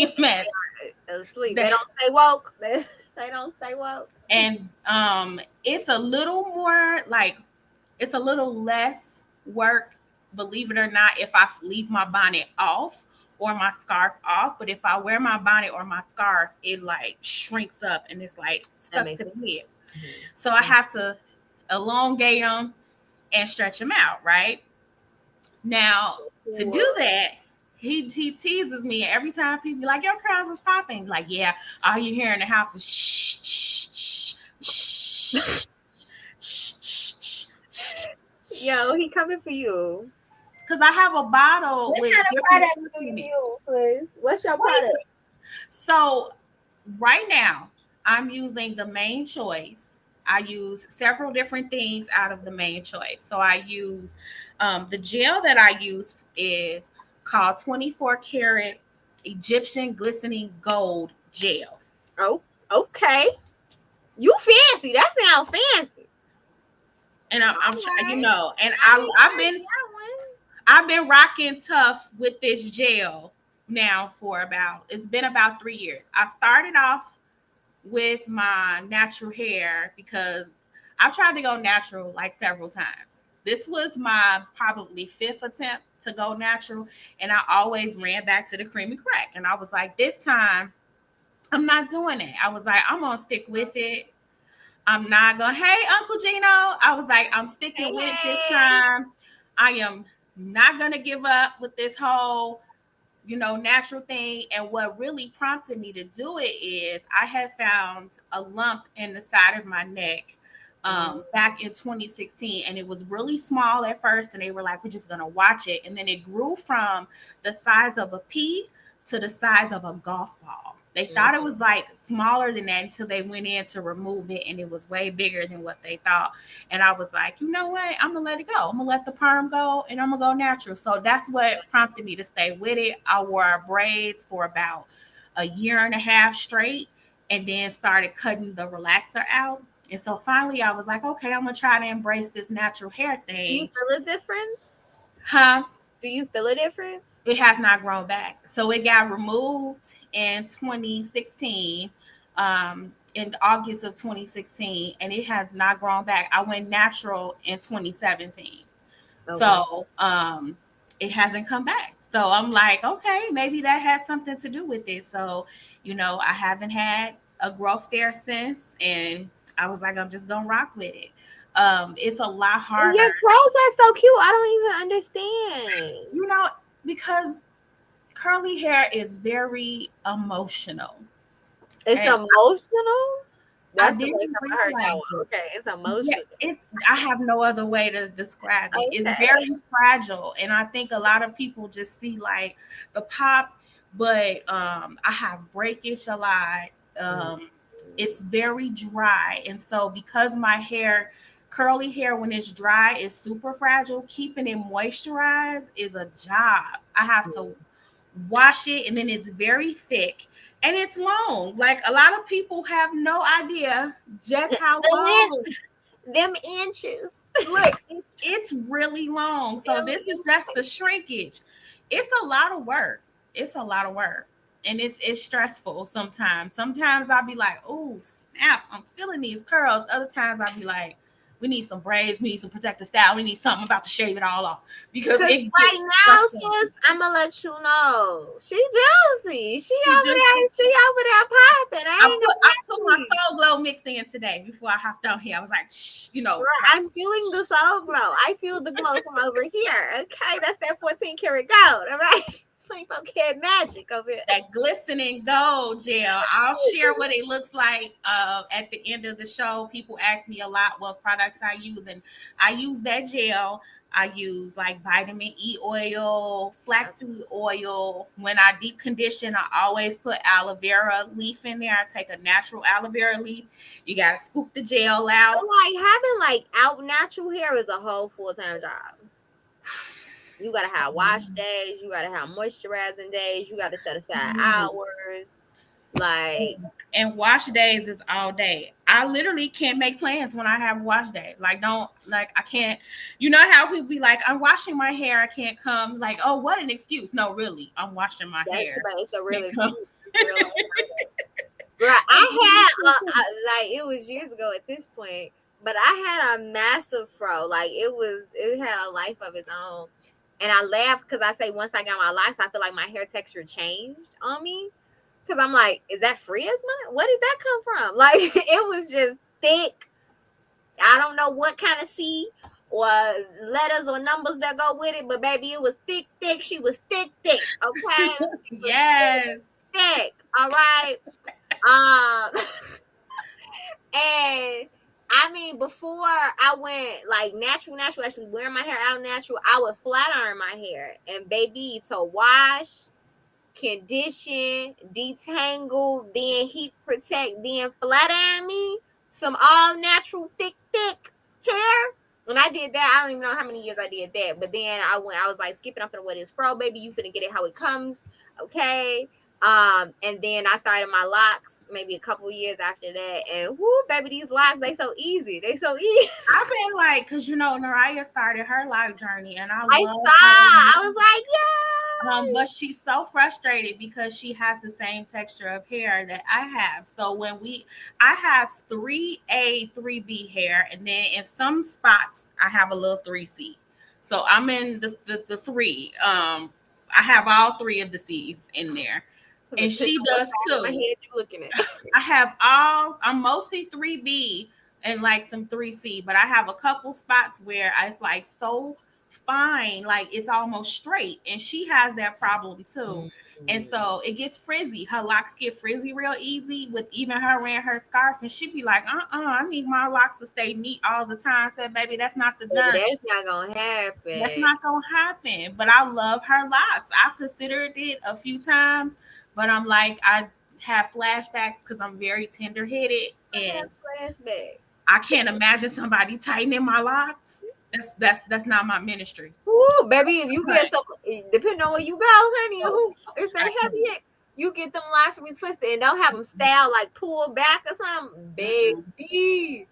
PMS. Asleep. They That, don't stay woke. They don't stay woke. and it's a little more like it's a little less work, believe it or not, if I leave my bonnet off or my scarf off. But if I wear my bonnet or my scarf, it like shrinks up and it's like That stuck makes to sense. the head. Mhm. So I have to elongate them and stretch them out, right? Now, to do What? that, he teases me every time people be like, "Your curls is popping." Like, yeah, all you hear in the house is shh, shh, shh, shh, shh, shh, Yo, shh. he coming for you. Because I have a bottle What with kind of different product scents do in you it. use, sis? What's your Wait. product? So right now, I'm using the main choice. I use several different things out of the main choice. So I use the gel that I use is called 24 karat Egyptian glistening gold gel. Oh, okay. You fancy. That sounds fancy. And I'm All you right. know, and I ain't I've heard been that one. I've been rocking tough with this gel now for about it's been about 3 years. I started off with my natural hair because I've tried to go natural like several times. This was my probably fifth attempt to go natural, and I always ran back to the cream and crack. And I was like, this time I'm not doing it. I was like, I'm gonna stick with it. I'm not gonna, hey, Uncle Gino. I was like, I'm Hey, sticking with it this hey. time. I am not gonna give up with this whole natural thing. And what really prompted me to do it is I had found a lump in the side of my neck Mhm. back in 2016. And it was really small at first. And they were like, we're just going to watch it. And then it grew from the size of a pea to the size of a golf ball. They thought it was like smaller than that until they went in to remove it. And it was way bigger than what they thought. And I was like, you know what? I'm going to let it go. I'm going to let the perm go and I'm going to go natural. So that's what prompted me to stay with it. I wore braids for about a year and a half straight and then started cutting the relaxer out. And so finally I was like, okay, I'm going to try to embrace this natural hair Do you thing. feel a difference? Huh? Do you feel a difference? It has not grown back. So it got removed in 2016, in August of 2016, and it has not grown back. I went natural in 2017. Okay. So it hasn't come back. So I'm like, okay, maybe that had something to do with it. So, I haven't had a growth there since. And I was like, I'm just going to rock with it. It's a lot And harder, your curls are so cute. I don't even understand. you know, because curly hair is very emotional. It's And emotional. I That's the didn't first time I heard that realize one. it. Okay, it's Yeah, emotional. I have no other way to describe it. It's Okay. very fragile. And I think a lot of people just see like the pop, but I have breakage a lot. Mm. Um, it's very dry. And so because my hair, curly hair when it's dry is super fragile, keeping it moisturized is a job. I have to wash it and then it's very thick and it's long. Like a lot of people have no idea just how And long. then them inches. Look, it's really long. So Them this is just the shrinkage. It's a lot of work. It's a lot of work. And it's stressful sometimes. Sometimes I'll be like, oh snap, I'm feeling these curls. Other times I'll be like, we need some braids, we need some protective style, we need something. I'm about to shave it all off because Cause it right gets now, stressful. sis, I'ma let you know. She juicy. She She over just there. She over there popping. I ain't I gonna put my lie. Soul Glow mix in today before I hopped on here. I was like, shh, Right, right. I'm feeling the soul glow. I feel the glow from over here. Okay, that's that 14 karat gold. All right, 24 karat magic over here. That glistening gold gel. I'll share what it looks like at the end of the show. People ask me a lot what products I use, and I use that gel. I use like vitamin E oil, flaxseed oil. When I deep condition, I always put aloe vera leaf in there. I take a natural aloe vera leaf. You gotta scoop the gel out. Like having like out natural hair is a whole full-time job. You gotta have wash days. You gotta have moisturizing days. You gotta set aside hours. Like And wash days is all day. I literally can't make plans when I have a wash day. Like, don't, like, I can't, you know how people be like, I'm washing my hair, I can't come. Like, oh, what an excuse. No, really, I'm washing my That's hair. but it's a real Can't come. excuse. It's real life. Girl, I had like it was years ago at this point, but I had a massive fro. Like it had a life of its own. And I laughed because I say once I got my locks, I feel like my hair texture changed on me. Because I'm like, is that Freya's money? Where did that come from? Like it was just thick. I don't know what kind of C or letters or numbers that go with it, but baby, it was thick, thick. She was thick, thick. Okay, she was Yes. thick. All right. Um, and I mean, before I went like natural, actually wearing my hair out natural, I would flat iron my hair. And baby, to wash, condition, detangle, then heat protect, then flat iron me some all natural thick hair. When I did that, I don't even know how many years I did that. But then I was like, skipping up and what is fro, baby. You finna get it how it comes. Okay. And then I started my locks maybe a couple years after that. And whoo, baby, these locks, they so easy. They so easy. I've been like, because Naraya started her life journey, and I I love saw. I was like, yeah. but she's so frustrated because she has the same texture of hair that I have. So I have 3A, 3B hair, and then in some spots I have a little 3C. So I'm in the three. I have all three of the C's in there, and she does My too. head, you looking at? I'm mostly 3B and like some 3C, but I have a couple spots where it's like so fine, like it's almost straight. And she has that problem too. And so it gets frizzy. Her locks get frizzy real easy with even her wearing her scarf. And she'd be like, I need my locks to stay neat all the time. I said, baby, that's not the journey. That's not gonna happen. That's not gonna happen. But I love her locks. I considered it a few times, but I'm like, I have flashbacks because I'm very tender headed, and Flashback. I can't imagine somebody tightening my locks. That's not my ministry. Ooh, baby, if you get some, depending on where you go, honey, if they heavy, you get them locks retwisted and don't have them style like pulled back or something, baby.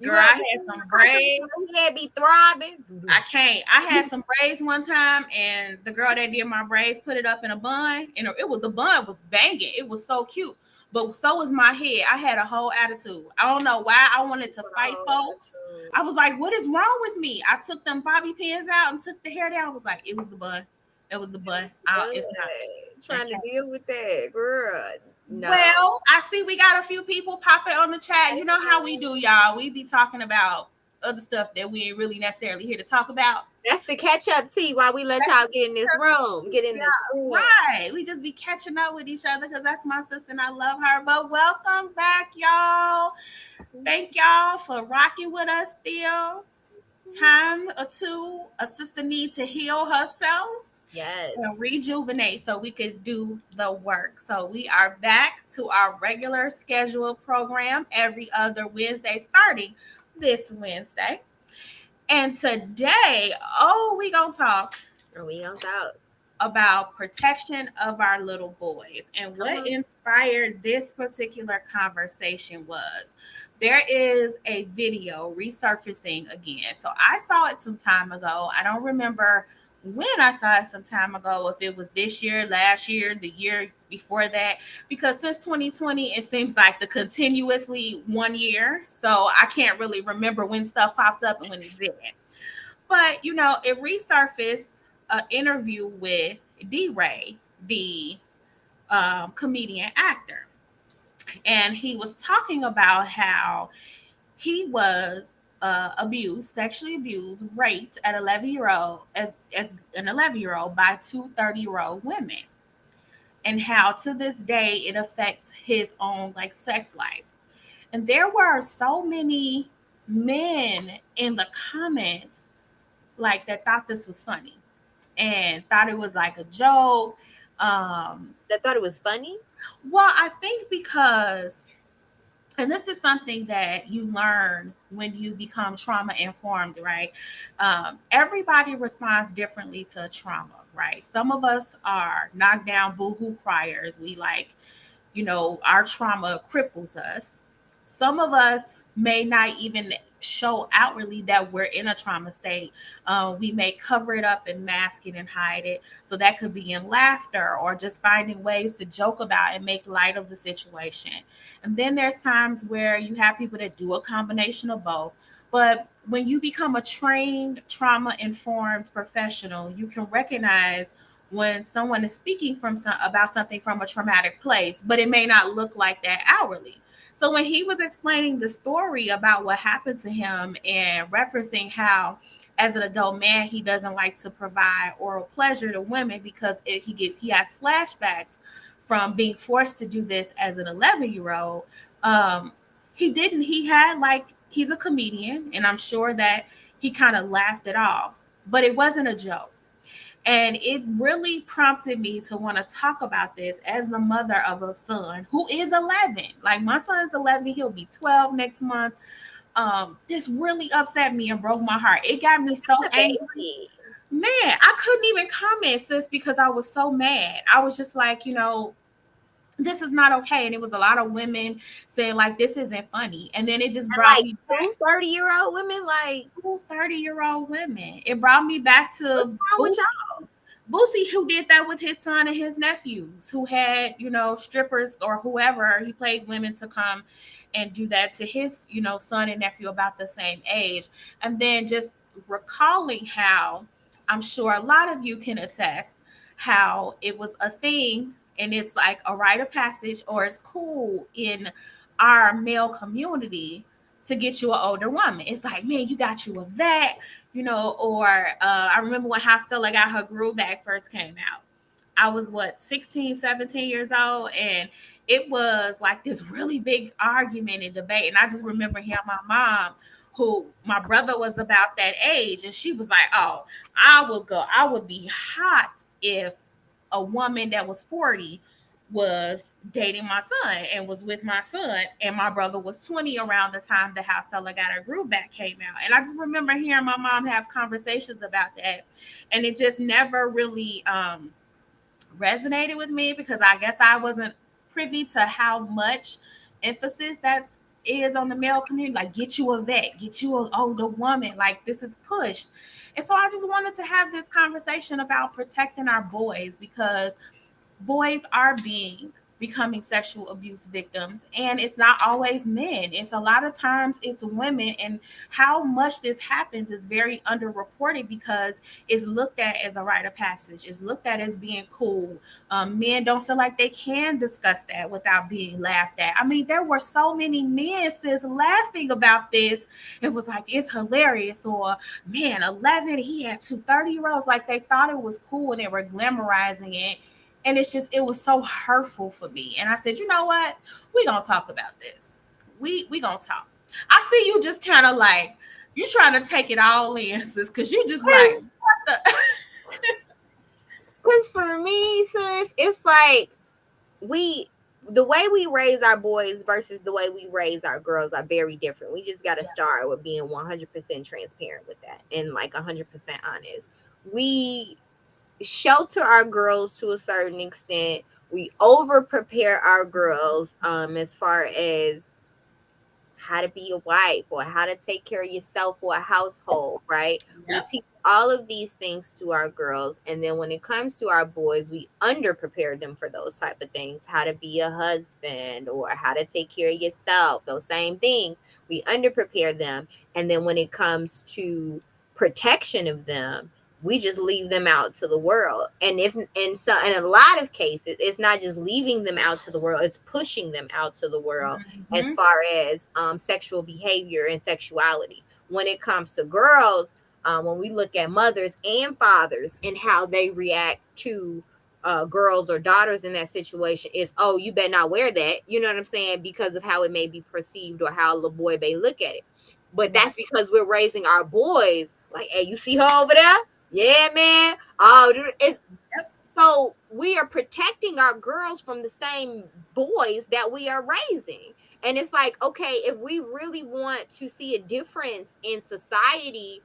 Girl, I had some braids. Head be throbbing. I can't. I had some braids one time, and the girl that did my braids put it up in a bun, and the bun was banging. It was so cute, but so was my head. I had a whole attitude. I don't know why I wanted to fight folks. I was like, "What is wrong with me?" I took them bobby pins out and took the hair down. I was like, "It was the bun. It was the bun." It's not trying to deal with that, girl. No. Well, I see we got a few people popping on the chat. You know how we do, y'all. We be talking about other stuff that we ain't really necessarily here to talk about. That's the catch up tea while we let y'all get in this room. Get in this room. Right. We just be catching up with each other because that's my sister and I love her. But welcome back, y'all. Thank y'all for rocking with us still. Time or two, a sister need to heal herself. Yes. And rejuvenate so we could do the work. So we are back to our regular scheduled program every other Wednesday, starting this Wednesday. And today, we gonna talk about protection of our little boys. And what inspired this particular conversation was there is a video resurfacing again. So I saw it some time ago. I don't remember when I saw it some time ago, if it was this year, last year, the year before that, because since 2020, it seems like the continuously 1 year. So I can't really remember when stuff popped up and when it didn't. But, it resurfaced an interview with D-Ray, the comedian actor. And he was talking about how he was abused, sexually abused, raped at 11-year-old as an 11-year-old by two 30-year-old women, and how to this day it affects his own sex life. And there were so many men in the comments that thought this was funny and thought it was like a joke. That thought it was funny? Well, I think because, and this is something that you learn when you become trauma informed, right? Everybody responds differently to trauma, right? Some of us are knocked down boohoo criers. We our trauma cripples us. some of us may not even show outwardly that we're in a trauma state. We may cover it up and mask it and hide it. So that could be in laughter or just finding ways to joke about and make light of the situation. And then there's times where you have people that do a combination of both. But when you become a trained trauma informed professional, you can recognize when someone is speaking about something from a traumatic place, but it may not look like that outwardly. So when he was explaining the story about what happened to him and referencing how as an adult man he doesn't like to provide oral pleasure to women because he has flashbacks from being forced to do this as an 11-year-old. um he had like, he's a comedian and I'm sure that he kind of laughed it off, but it wasn't a joke. And it really prompted me to want to talk about this as the mother of a son who is 11. Like, my son is 11, he'll be 12 next month. This really upset me and broke my heart. It got me so A angry. baby. Man, I couldn't even comment, sis, because I was so mad. I was just like, this is not okay. And it was a lot of women saying, like, this isn't funny. And then it just And brought like me back two 30-year-old women, like, to 30-year-old women. It brought me back what's to wrong with Boosie. y'all? Boosie, who did that with his son and his nephews, who had, strippers or whoever, he played women to come and do that to his, son and nephew about the same age. And then just recalling how I'm sure a lot of you can attest how it was a thing and it's like a rite of passage or it's cool in our male community to get you an older woman. It's like, man, you got you a vet, or I remember when How Stella Got Her Groove Back first came out. I was what, 16, 17 years old, and it was like this really big argument and debate. And I just remember hearing my mom, who my brother was about that age, and she was like, oh, I would be hot if a woman that was 40 was dating my son and was with my son, and my brother was 20 around the time the How Stella Got Her Groove Back came out. And I just remember hearing my mom have conversations about that, and it just never really resonated with me because I guess I wasn't privy to how much emphasis that is on the male community. Like, get you a vet, get you an older woman. Like, this is pushed. And so I just wanted to have this conversation about protecting our boys because boys are becoming sexual abuse victims, and it's not always men, it's a lot of times it's women. And how much this happens is very underreported because it's looked at as a rite of passage, it's looked at as being cool. Men don't feel like they can discuss that without being laughed at. I mean, there were so many men, sis, laughing about this. It was like, it's hilarious, or man, 11, he had 2 30-year-olds. Like, they thought it was cool and they were glamorizing it. And it's just, it was so hurtful for me. And I said, you know what? We gonna talk about this. We gonna talk. I see you just kind of like, you trying to take it all in, sis, because you just like, what the? Because for me, sis, it's like we the way we raise our boys versus the way we raise our girls are very different. We just got to start with being 100% transparent with that and like 100% honest. We shelter our girls to a certain extent. We over prepare our girls as far as how to be a wife or how to take care of yourself or a household, right? We Yep. teach all of these things to our girls, and then when it comes to our boys, we under prepare them for those type of things, how to be a husband or how to take care of yourself, those same things. We under prepare them, and then when it comes to protection of them, we just leave them out to the world. And if and so in a lot of cases, it's not just leaving them out to the world, it's pushing them out to the world as Mm-hmm. far as sexual behavior and sexuality. When it comes to girls, when we look at mothers and fathers and how they react to girls or daughters in that situation, is, oh, you better not wear that. You know what I'm saying? Because of how it may be perceived or how the boy may look at it. But Right. that's because we're raising our boys like, hey, you see her over there? Yeah, man. Oh, it's Yep. so we are protecting our girls from the same boys that we are raising. And it's like, okay, if we really want to see a difference in society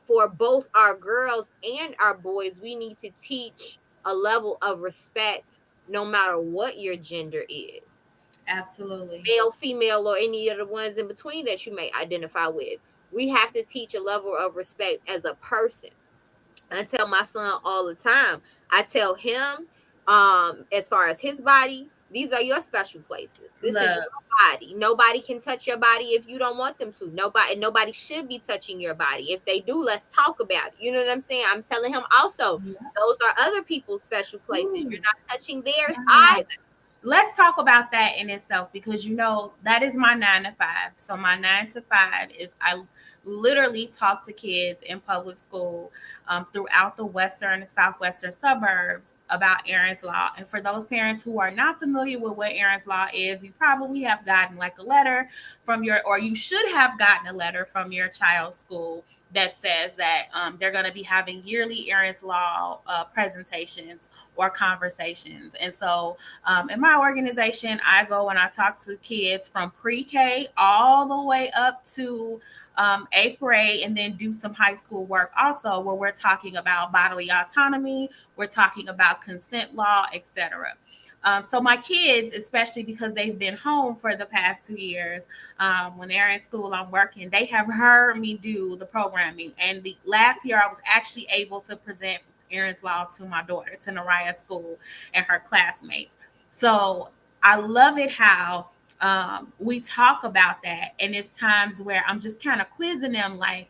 for both our girls and our boys, we need to teach a level of respect no matter what your gender is. Absolutely. male, female, or any of the ones in between that you may identify with. We have to teach a level of respect as a person. I tell my son all the time. I tell him, as far as his body, these are your special places. This is Love. your body. Nobody can touch your body if you don't want them to. Nobody should be touching your body. If they do, let's talk about it. You know what I'm saying? I'm telling him also, Yeah. those are other people's special places. Ooh. You're not touching theirs Yes. either. Let's talk about that in itself, because that is my 9 to 5. So my 9 to 5 is I literally talk to kids in public school, throughout the western and southwestern suburbs about Aaron's Law. And for those parents who are not familiar with what Aaron's Law is, you probably have gotten like a letter from or you should have gotten a letter from your child's school that says that they're going to be having yearly Aaron's Law presentations or conversations. And so in my organization, I go and I talk to kids from pre-K all the way up to eighth grade, and then do some high school work also, where we're talking about bodily autonomy, we're talking about consent law, etc. So my kids, especially because they've been home for the past 2 years, when they're in school, I'm working. They have heard me do the programming, and the last year I was actually able to present Aaron's Law to my daughter, to Naraya's school, and her classmates. So I love it how we talk about that. And it's times where I'm just kind of quizzing them, like,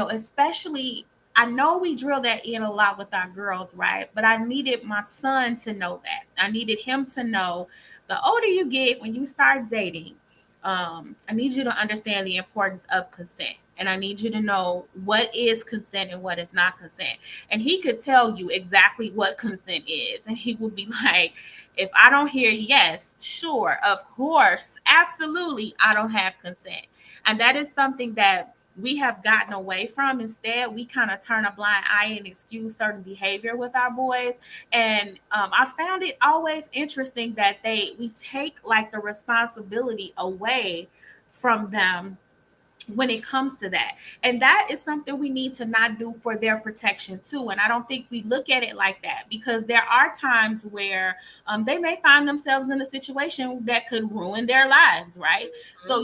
especially, I know we drill that in a lot with our girls, right? But I needed my son to know that. I needed him to know the older you get, when you start dating, I need you to understand the importance of consent. And I need you to know what is consent and what is not consent. And he could tell you exactly what consent is. And he would be like, if I don't hear yes, sure, of course, absolutely, I don't have consent. And that is something that we have gotten away from. Instead, we kind of turn a blind eye and excuse certain behavior with our boys. And I found it always interesting that we take like the responsibility away from them when it comes to that. And that is something we need to not do for their protection too. And I don't think we look at it like that, because there are times where they may find themselves in a situation that could ruin their lives, right? So,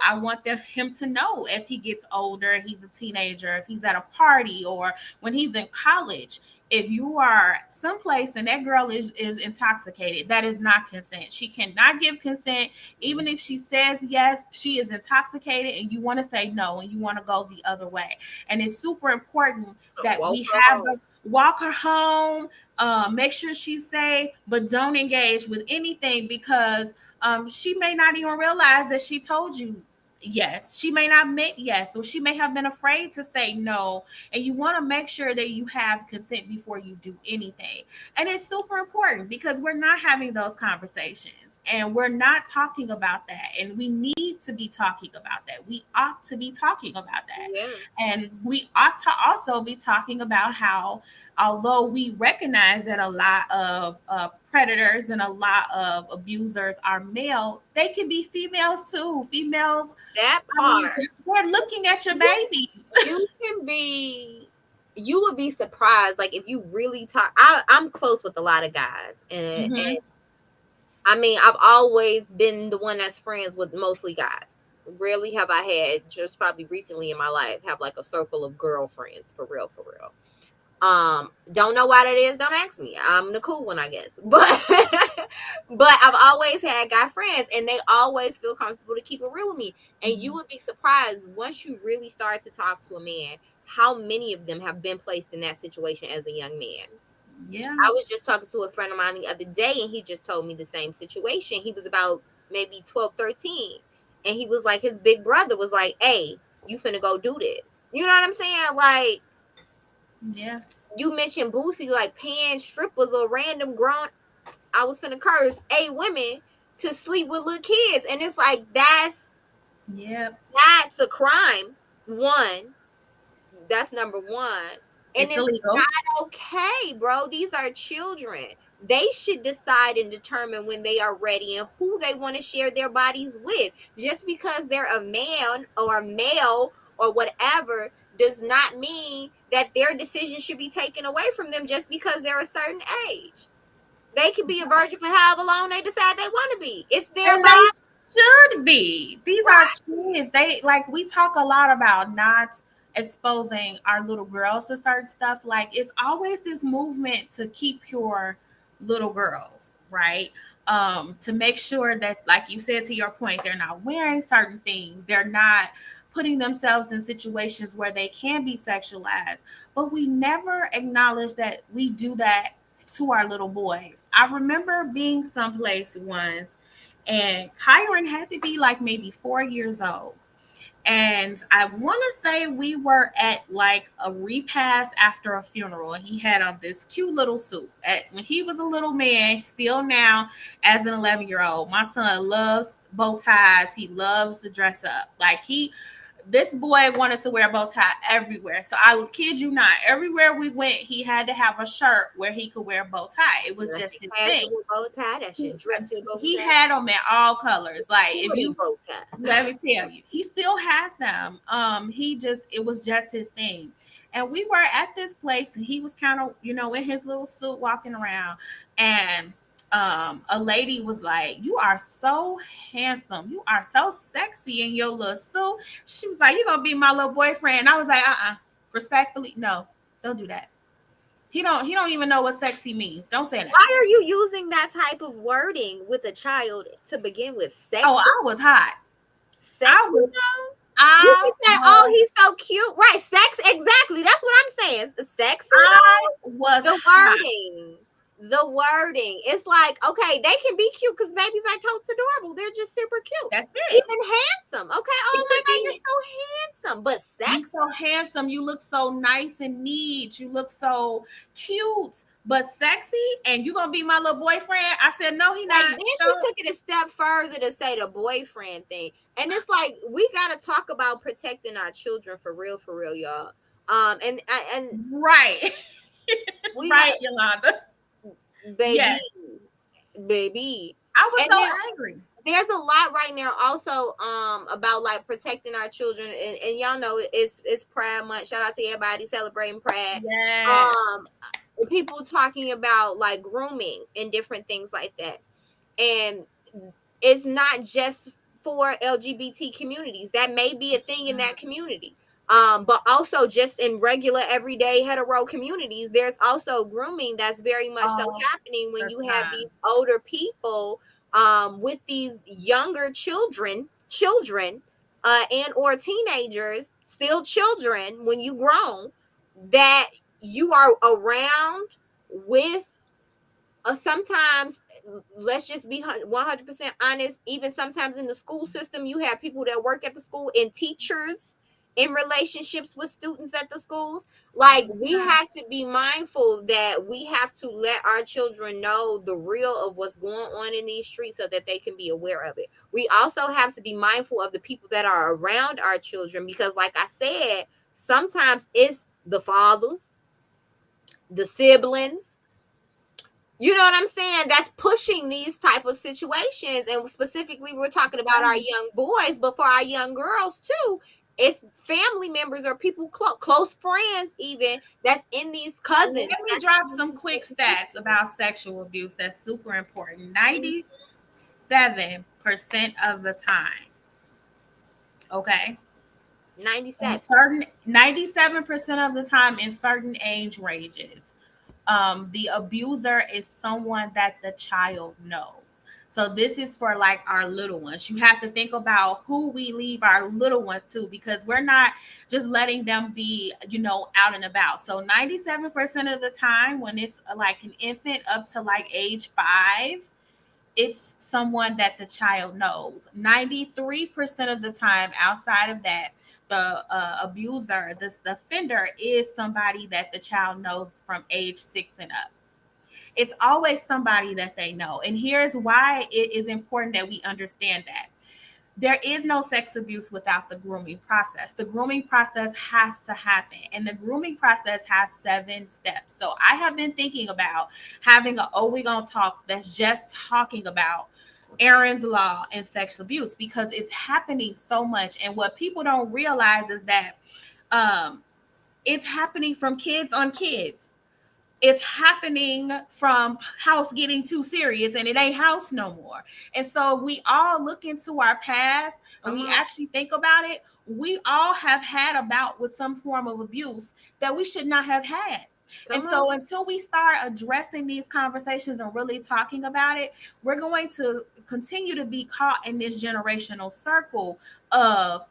I want him to know, as he gets older, he's a teenager, if he's at a party or when he's in college, if you are someplace and that girl is intoxicated, that is not consent. She cannot give consent. Even if she says yes, she is intoxicated, and you want to say no, and you want to go the other way. And it's super important that Walk we her have home. those, walk her home, make sure she's safe, but don't engage with anything, because she may not even realize that she told you yes. She may not meant yes, or she may have been afraid to say no. And you want to make sure that you have consent before you do anything. And it's super important, because we're not having those conversations, and we're not talking about that. And we need to be talking about that. We ought to be talking about that. Yeah. And we ought to also be talking about how, although we recognize that a lot of predators and a lot of abusers are male, they can be females too. Females, That I mean, part. they're looking at your You babies. you can be you would be surprised, like, if you really talk. I'm close with a lot of guys, and Hmm. I mean, I've always been the one that's friends with mostly guys. Rarely have I had, just probably recently in my life, have like a circle of girlfriends, for real, for real. Don't know why that is, don't ask me. I'm the cool one, I guess. But I've always had guy friends, and they always feel comfortable to keep it real with me. And you would be surprised, once you really start to talk to a man, how many of them have been placed in that situation as a young man. Yeah. I was just talking to a friend of mine the other day, and he just told me the same situation. He was about maybe 12, 13. And he was like, his big brother was like, hey, you finna go do this. You know what I'm saying? Like, Yeah. you mentioned Boosie, like paying strippers or random grown, I was finna curse, women to sleep with little kids. And it's like, Yeah. that's a crime. One, that's number one. And It's it's illegal. not okay, bro. These are children. They should decide and determine when they are ready and who they want to share their bodies with. Just because they're a man or a male or whatever does not mean that their decision should be taken away from them just because they're a certain age. They could be a virgin for however long they decide they want to to be. It's their And body. they should be. These are Right. kids. They like we talk a lot about not exposing our little girls to certain stuff. Like it's always this movement to keep your little girls, right? To make sure that, like you said to your point, they're not wearing certain things. They're not putting themselves in situations where they can be sexualized. But we never acknowledge that we do that to our little boys. I remember being someplace once and Kyron had to be like maybe 4 years old. And I want to say we were at like a repast after a funeral, and he had on this cute little suit. When he was a little man, still now as an 11-year-old, my son loves bow ties. He loves to dress up. Like this boy wanted to wear a bow tie everywhere. So I kid you not, everywhere we went, he had to have a shirt where he could wear a bow tie. It was That's just your his thing. casual bow tie. That's your dressy bow He tie. had them in all colors. Like if Sporty you bow tie. let me tell you, he still has them. It was just his thing. And we were at this place, and he was kind of, in his little suit walking around. And a lady was like, "You are so handsome. You are so sexy in your little suit." She was like, "You're gonna be my little boyfriend." And I was like, respectfully, no, don't do that. He don't even know what sexy means. Don't say that. Why are you using that type of wording with a child to begin with? Oh, Sexy? I was hot. I Sexy was though? You I can say, oh, was he's so cute. Right. Sex. Exactly. That's what I'm saying. Sexy I though? was The hot. wording. The wording. It's like, okay, they can be cute because babies are totes adorable. They're just super cute. That's it. Even handsome. Okay. It Oh my could God, you're be so handsome. But you sexy? so handsome, you look so nice and neat, you look so cute, but sexy, and you gonna be my little boyfriend. I said, no, he Like, not. then she No. took it a step further to say the boyfriend thing. And it's like, we got to talk about protecting our children for real, y'all. And Right. we got, Right, Yolanda. baby, Yes. baby. I was And so then angry. there's a lot right now also about like protecting our children, and y'all know it's Pride Month. Shout out to everybody celebrating Pride. Yes. Um People talking about like grooming and different things like that. And it's not just for LGBT communities. That may be a thing in that community. But also just in regular everyday hetero communities, there's also grooming that's very much so All happening when the you have these time. older people with these younger children and or teenagers, still children when you grown, that you are around with sometimes, let's just be 100% honest, even sometimes in the school system you have people that work at the school and teachers in relationships with students at the schools. All Like, the we time. have to be mindful that we have to let our children know the real of what's going on in these streets so that they can be aware of it. We also have to be mindful of the people that are around our children, because like I said, sometimes it's the fathers, the siblings, you know what I'm saying, that's pushing these type of situations. And specifically we're talking about our young boys, but for our young girls too, it's family members or people close friends even, that's in these cousins Let me that's drop in some these quick stats situations. about sexual abuse. That's super important. 97% of the time, okay? In 97. certain 97% of the time in certain age ranges, the abuser is someone that the child knows. So this is for like our little ones. You have to think about who we leave our little ones to, because we're not just letting them be, out and about. So 97% of the time when it's like an infant up to like age 5, it's someone that the child knows. 93% of the time outside of that, the abuser, the offender is somebody that the child knows from age 6 and up. It's always somebody that they know. And here's why it is important that we understand that. There is no sex abuse without the grooming process. The grooming process has to happen, and the grooming process has 7 steps. So I have been thinking about having a "Oh We Gonna Talk" that's just talking about Aaron's Law and sexual abuse, because it's happening so much. And what people don't realize is that um, it's happening from kids on kids. it's happening from house getting too serious and it ain't house no more. And so we all look into our past and Come we on, actually think about it. We all have had a bout with some form of abuse that we should not have had. And come on. so until we start addressing these conversations and really talking about it, we're going to continue to be caught in this generational circle of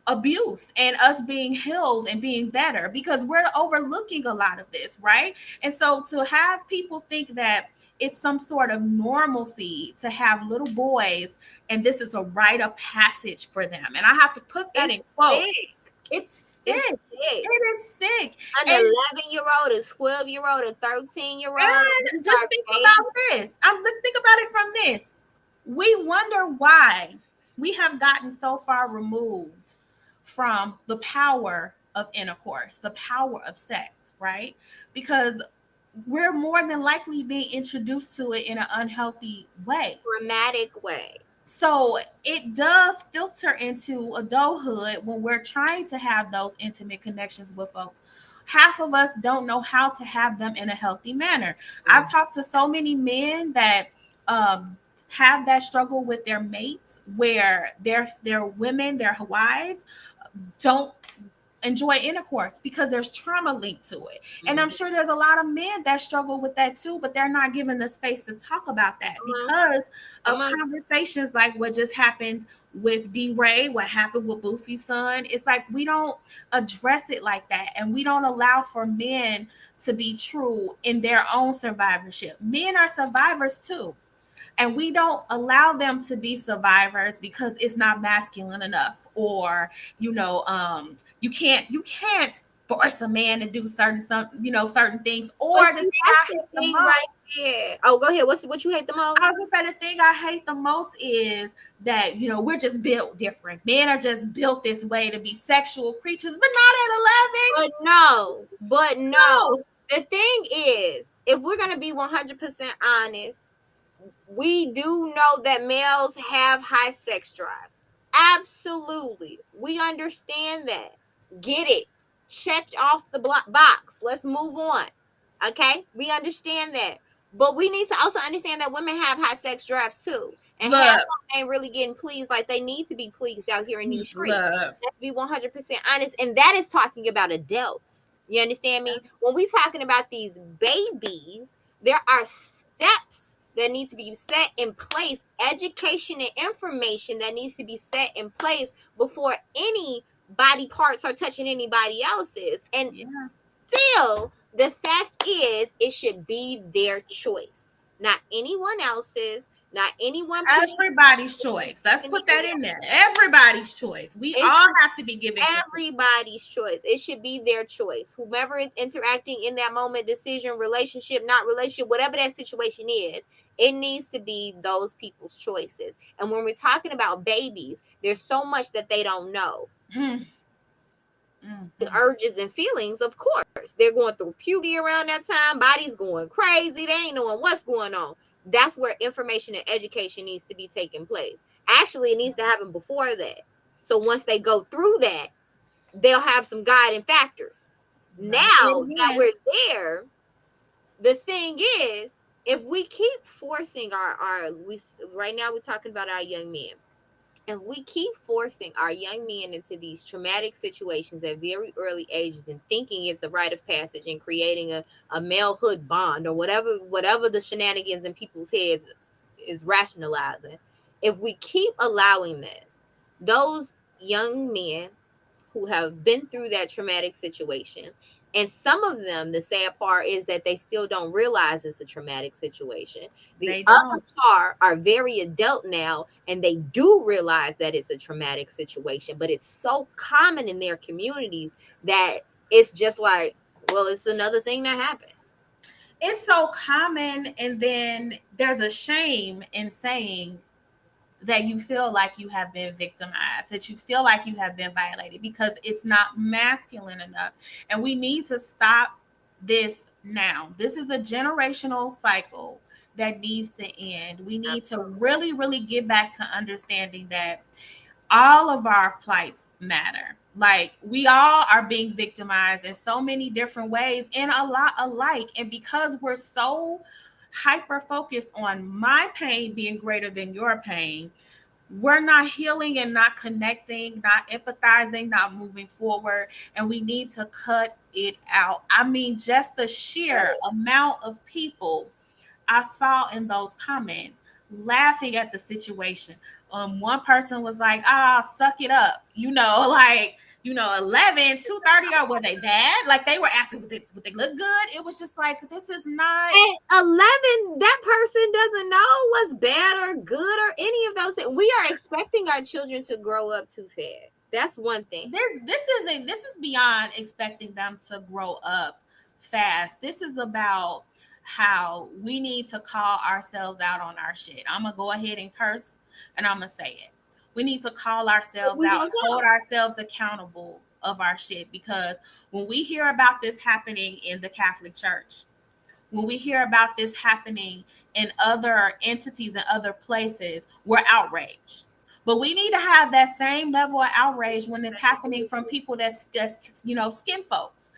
abuse and us being healed and being better because we're overlooking a lot of this, right? And so to have people think that it's some sort of normalcy to have little boys and this is a rite of passage for them. And I have to put that It's in quotes. sick. It's It's sick. sick. It is sick. An And 11-year-old, a 12-year-old, a 13-year-old. These and just are think about babies. this. Think about it from this. We wonder why we have gotten so far removed from the power of intercourse, the power of sex, right? Because we're more than likely being introduced to it in an unhealthy way. Dramatic way. So it does filter into adulthood when we're trying to have those intimate connections with folks. Half of us don't know how to have them in a healthy manner. I've Mm. talked to so many men that um, have that struggle with their mates, where their women, their wives, don't enjoy intercourse because there's trauma linked to it. And I'm Mhm. sure there's a lot of men that struggle with that too, but they're not given the space to talk about that Come on, because come of on. conversations like what just happened with D Ray, what happened with Boosie's son. It's like we don't address it like that, and we don't allow for men to be true in their own survivorship. Men are survivors too, and we don't allow them to be survivors because it's not masculine enough, or you can't force a man to do certain things. But Or the see, thing that's I the hate the thing right most, there. Oh, go ahead. What you hate the most? I was gonna say, the thing I hate the most is that we're just built different. Men are just built this way to be sexual creatures, but not at 11. But no. No. The thing is, if we're gonna be 100% honest, we do know that males have high sex drives. Absolutely. We understand that. Get it. Checked off the box. Let's move on. Okay? We understand that. But we need to also understand that women have high sex drives too. And half of Look, them ain't really getting pleased like they need to be pleased out here in these streets. look. Let's be 100% honest. And that is talking about adults. You understand me? When we talking about these babies, there are steps that need to be set in place, education and information that needs to be set in place before any body parts are touching anybody else's. And Yeah. still, the fact is, it should be their choice, not anyone else's, not anyone pushing Everybody's choice. Let's put that anything in else. there. Everybody's choice. We It all should have to be given consent. everybody's choice. It should be their choice. Whomever is interacting in that moment, decision, relationship, not relationship, whatever that situation is, it needs to be those people's choices. And when we're talking about babies, there's so much that they don't know. Mm, mm, mm. Urges and feelings, of course. They're going through puberty around that time, body's going crazy, they ain't knowing what's going on. That's where information and education needs to be taking place. Actually, it needs to happen before that. So once they go through that, they'll have some guiding factors. I'm gonna say it Now that again. we're there, the thing is, if we keep forcing we right now we're talking about our young men. If we keep forcing our young men into these traumatic situations at very early ages and thinking it's a rite of passage and creating a malehood bond or whatever the shenanigans in people's heads is rationalizing, if we keep allowing this, those young men who have been through that traumatic situation. And some of them, the sad part is that they still don't realize it's a traumatic situation. The They other don't. part are very adult now and they do realize that it's a traumatic situation, but it's so common in their communities that it's just like, well, it's another thing that happened. It's so common, and then there's a shame in saying that you feel like you have been victimized, that you feel like you have been violated because it's not masculine enough. And we need to stop this now. This is a generational cycle that needs to end. We need to Absolutely. really, really get back to understanding that All of our plights matter. Like, we all are being victimized in so many different ways and a lot alike. And because we're so hyper focused on my pain being greater than your pain, we're not healing and not connecting, not empathizing, not moving forward. And we need to cut it out. I mean, just the sheer amount of people I saw in those comments laughing at the situation. One person was like, suck it up. Like, 11, 2:30, or were they bad? Like, they were asking, would they look good? It was just like, this is not. At 11, that person doesn't know what's bad or good or any of those things. We are expecting our children to grow up too fast. That's one thing. This is beyond expecting them to grow up fast. This is about how we need to call ourselves out on our shit. I'm gonna go ahead and curse, and I'm gonna say it. We need to call ourselves We out, gonna hold tell. ourselves accountable of our shit, because when we hear about this happening in the Catholic Church, when we hear about this happening in other entities and other places, we're outraged. But we need to have that same level of outrage when it's happening from people that's skin folks.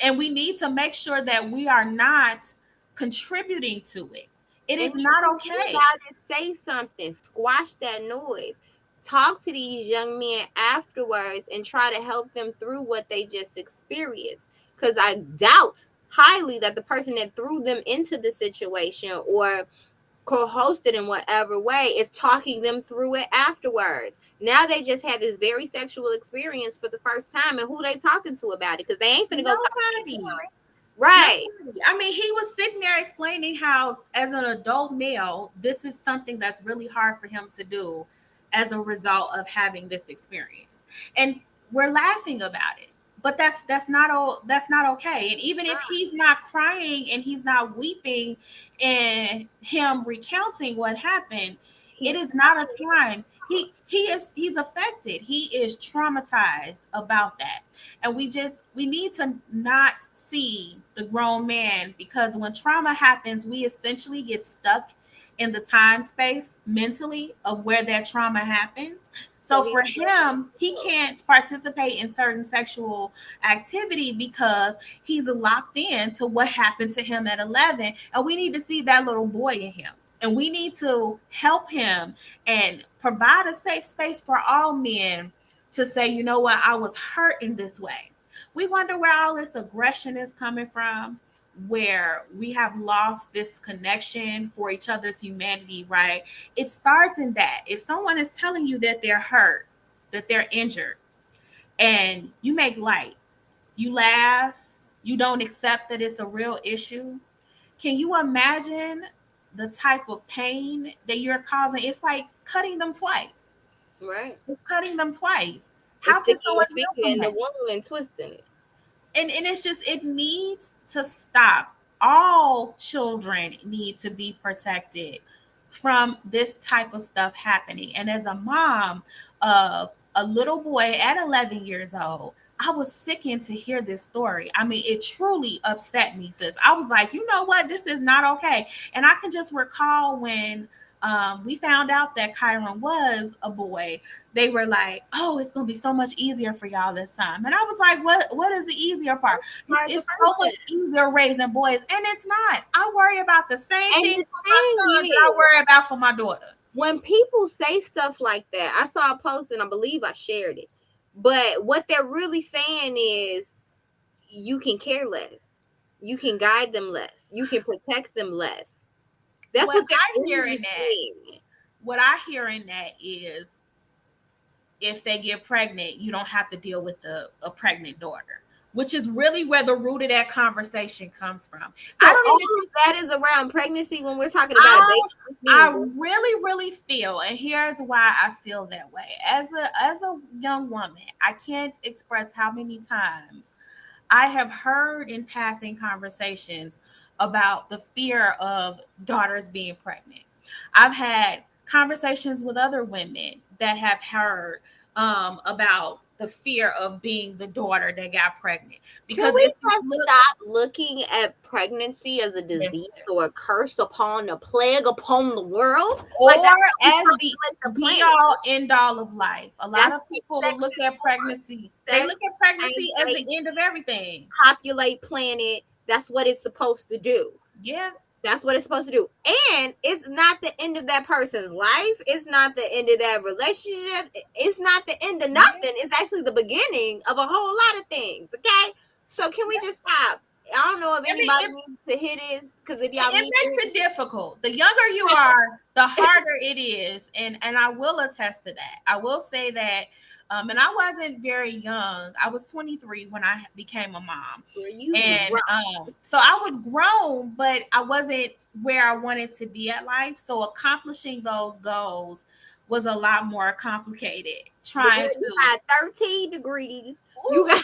And we need to make sure that we are not contributing to it. It And is not you okay. gotta say something. Squash that noise. Talk to these young men afterwards and try to help them through what they just experienced. Because I doubt highly that the person that threw them into the situation or co-hosted in whatever way is talking them through it afterwards. Now they just had this very sexual experience for the first time, and who they talking to about it? Because they ain't finna go talk to their Nobody. parents. Right. Nobody. I mean, he was sitting there explaining how, as an adult male, this is something that's really hard for him to do as a result of having this experience. And we're laughing about it. But that's not okay. And even if he's not crying and he's not weeping and him recounting what happened, it He's is not a time. He's affected. He is traumatized about that. And we need to not see the grown man, because when trauma happens, we essentially get stuck in the time space mentally of where that trauma happened. so So he for him, he can't participate in certain sexual activity because he's locked in to what happened to him at 11. And we need to see that little boy in him. And we need to help him and provide a safe space for all men to say, you know what, I was hurt in this way. We wonder where all this aggression is coming from, where we have lost this connection for each other's humanity, right? It starts in that. If someone is telling you that they're hurt, that they're injured, and you make light, you laugh, you don't accept that it's a real issue, can you imagine the type of pain that you're causing? It's like cutting them twice. right. It's cutting them twice. It's How can sticking someone your heal finger from in the that? wound and twisting it. And it's just, it needs to stop. All children need to be protected from this type of stuff happening. And as a mom of a little boy at 11 years old, I was sickened to hear this story. I mean, it truly upset me, sis. I was like, you know what, this is not okay. And I can just recall when we found out that Kyron was a boy, they were like, "Oh, it's gonna be so much easier for y'all this time." And I was like, "What is the easier part? Part the It's so much person. easier raising boys, and it's not. I worry about the same And things the for my son thing that I is, worry about for my daughter." when people say stuff like that, I saw a post and I believe I shared it. But what they're really saying is you can care less. You can guide them less. You can protect them less. That's What what they're I hear in really that, saying. what I hear in that is, if they get pregnant, you don't have to deal with a pregnant daughter, which is really where the root of that conversation comes from. I So don't all even of that is around pregnancy when we're talking about a I baby being I born. really feel, and here's why I feel that way. As a young woman, I can't express how many times I have heard in passing conversations about the fear of daughters being pregnant. I've had conversations with other women that have heard about the fear of being the daughter that got pregnant. Can Because we if you just look, stop looking at pregnancy as a yes, disease or a curse upon a plague upon the world? Like or that's how we as the populate the be planet. all end all of life. A lot That's of what people sex look is at for. pregnancy, they Sex look at pregnancy and as the race, end of everything. populate planet. That's what it's supposed to do. Yeah. That's what it's supposed to do. And it's not the end of that person's life. It's not the end of that relationship. It's not the end of Yeah. nothing. It's actually the beginning of a whole lot of things. Okay? So can we Yeah. just stop? I don't know if I mean, anybody needs to hit this, because if y'all it need to makes hit it difficult. The younger you are, the harder it is, and I will attest to that. I will say that, and I wasn't very young. I was 23 when I became a mom, it, you was and wrong. so I was grown, but I wasn't where I wanted to be at life. So accomplishing those goals was a lot more complicated. But girl, Trying you to, got 13 degrees. You ooh, got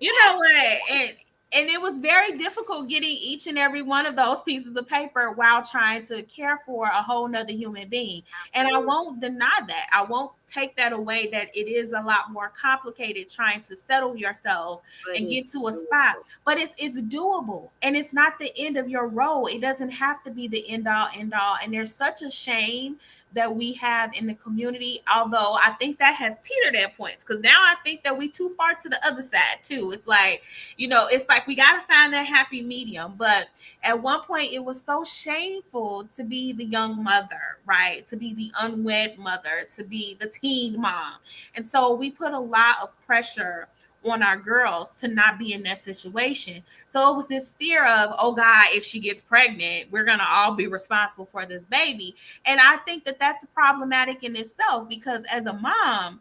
you know what, and it was very difficult getting each and every one of those pieces of paper while trying to care for a whole nother human being. And I won't deny that. I won't take that away, that it is a lot more complicated trying to settle yourself but and get it's to a spot. doable. But it's doable, and it's not the end of your role. It doesn't have to be the end all. And there's such a shame that we have in the community, although I think that has teetered at points, because now I think that we too far to the other side too. It's like, it's like we got to find that happy medium. But at one point, it was so shameful to be the young mother, right? To be the unwed mother, to be the teen mom. And so we put a lot of pressure on our girls to not be in that situation. So it was this fear of, oh God, if she gets pregnant, we're going to all be responsible for this baby. And I think that that's problematic in itself, because as a mom,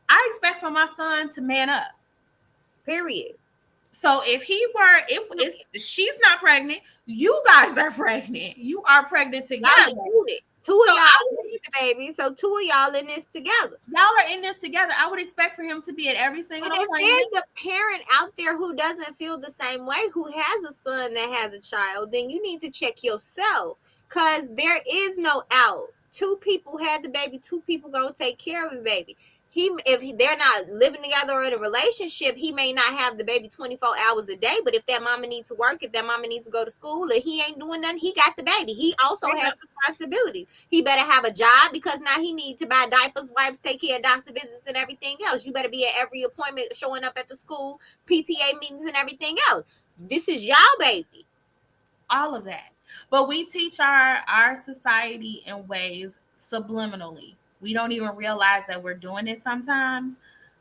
I expect for my son to man up. Period. So if he were, if she's not pregnant, you guys are pregnant. You are pregnant Y'all together. included. Two So of I y'all would, need the baby, so two of y'all in this together. y'all are in this together. I would expect for him to be at every And single if appointment. there's a parent out there who doesn't feel the same way, who has a son that has a child, then you need to check yourself, because there is no out. Two people had the baby, two people gonna take care of the baby. If they're not living together or in a relationship, he may not have the baby 24 hours a day. But if that mama needs to work, if that mama needs to go to school, and he ain't doing nothing, he got the baby. He also has responsibilities. He better have a job, because now he need to buy diapers, wipes, take care of doctor visits and everything else. You better be at every appointment, showing up at the school, PTA meetings and everything else. This is y'all baby. All of that. But we teach our society in ways subliminally. We don't even realize that we're doing it sometimes,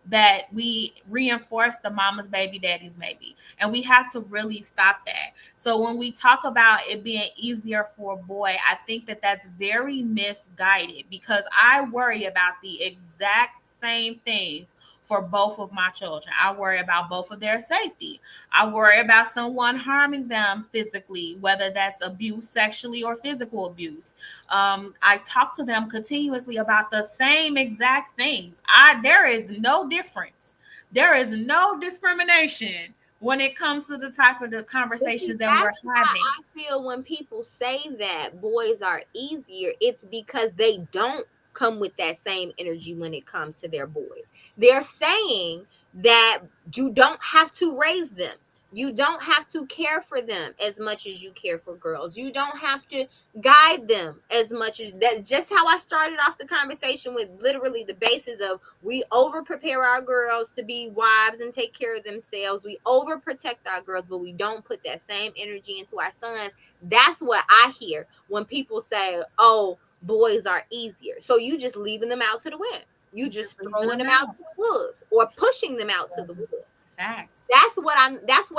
that we reinforce the mama's baby, daddy's baby. And we have to really stop that. So when we talk about it being easier for a boy, I think that that's very misguided, because I worry about the exact same things for both of my children. I worry about both of their safety. I worry about someone harming them physically, whether that's abuse, sexually or physical abuse. I talk to them continuously about the same exact things. There is no difference. There is no discrimination when it comes to the type of the But see, conversations that we're that's how having. I feel when people say that boys are easier. It's because they don't come with that same energy when it comes to their boys. They're saying that you don't have to raise them. You don't have to care for them as much as you care for girls. You don't have to guide them as much as that. Just how I started off the conversation with literally the basis of, we over prepare our girls to be wives and take care of themselves. We overprotect our girls, but we don't put that same energy into our sons. That's what I hear when people say, oh, boys are easier. So you just leaving them out to the wind. You Just just leaving throwing them them out out. to the woods or pushing them out to the woods. Facts. That's what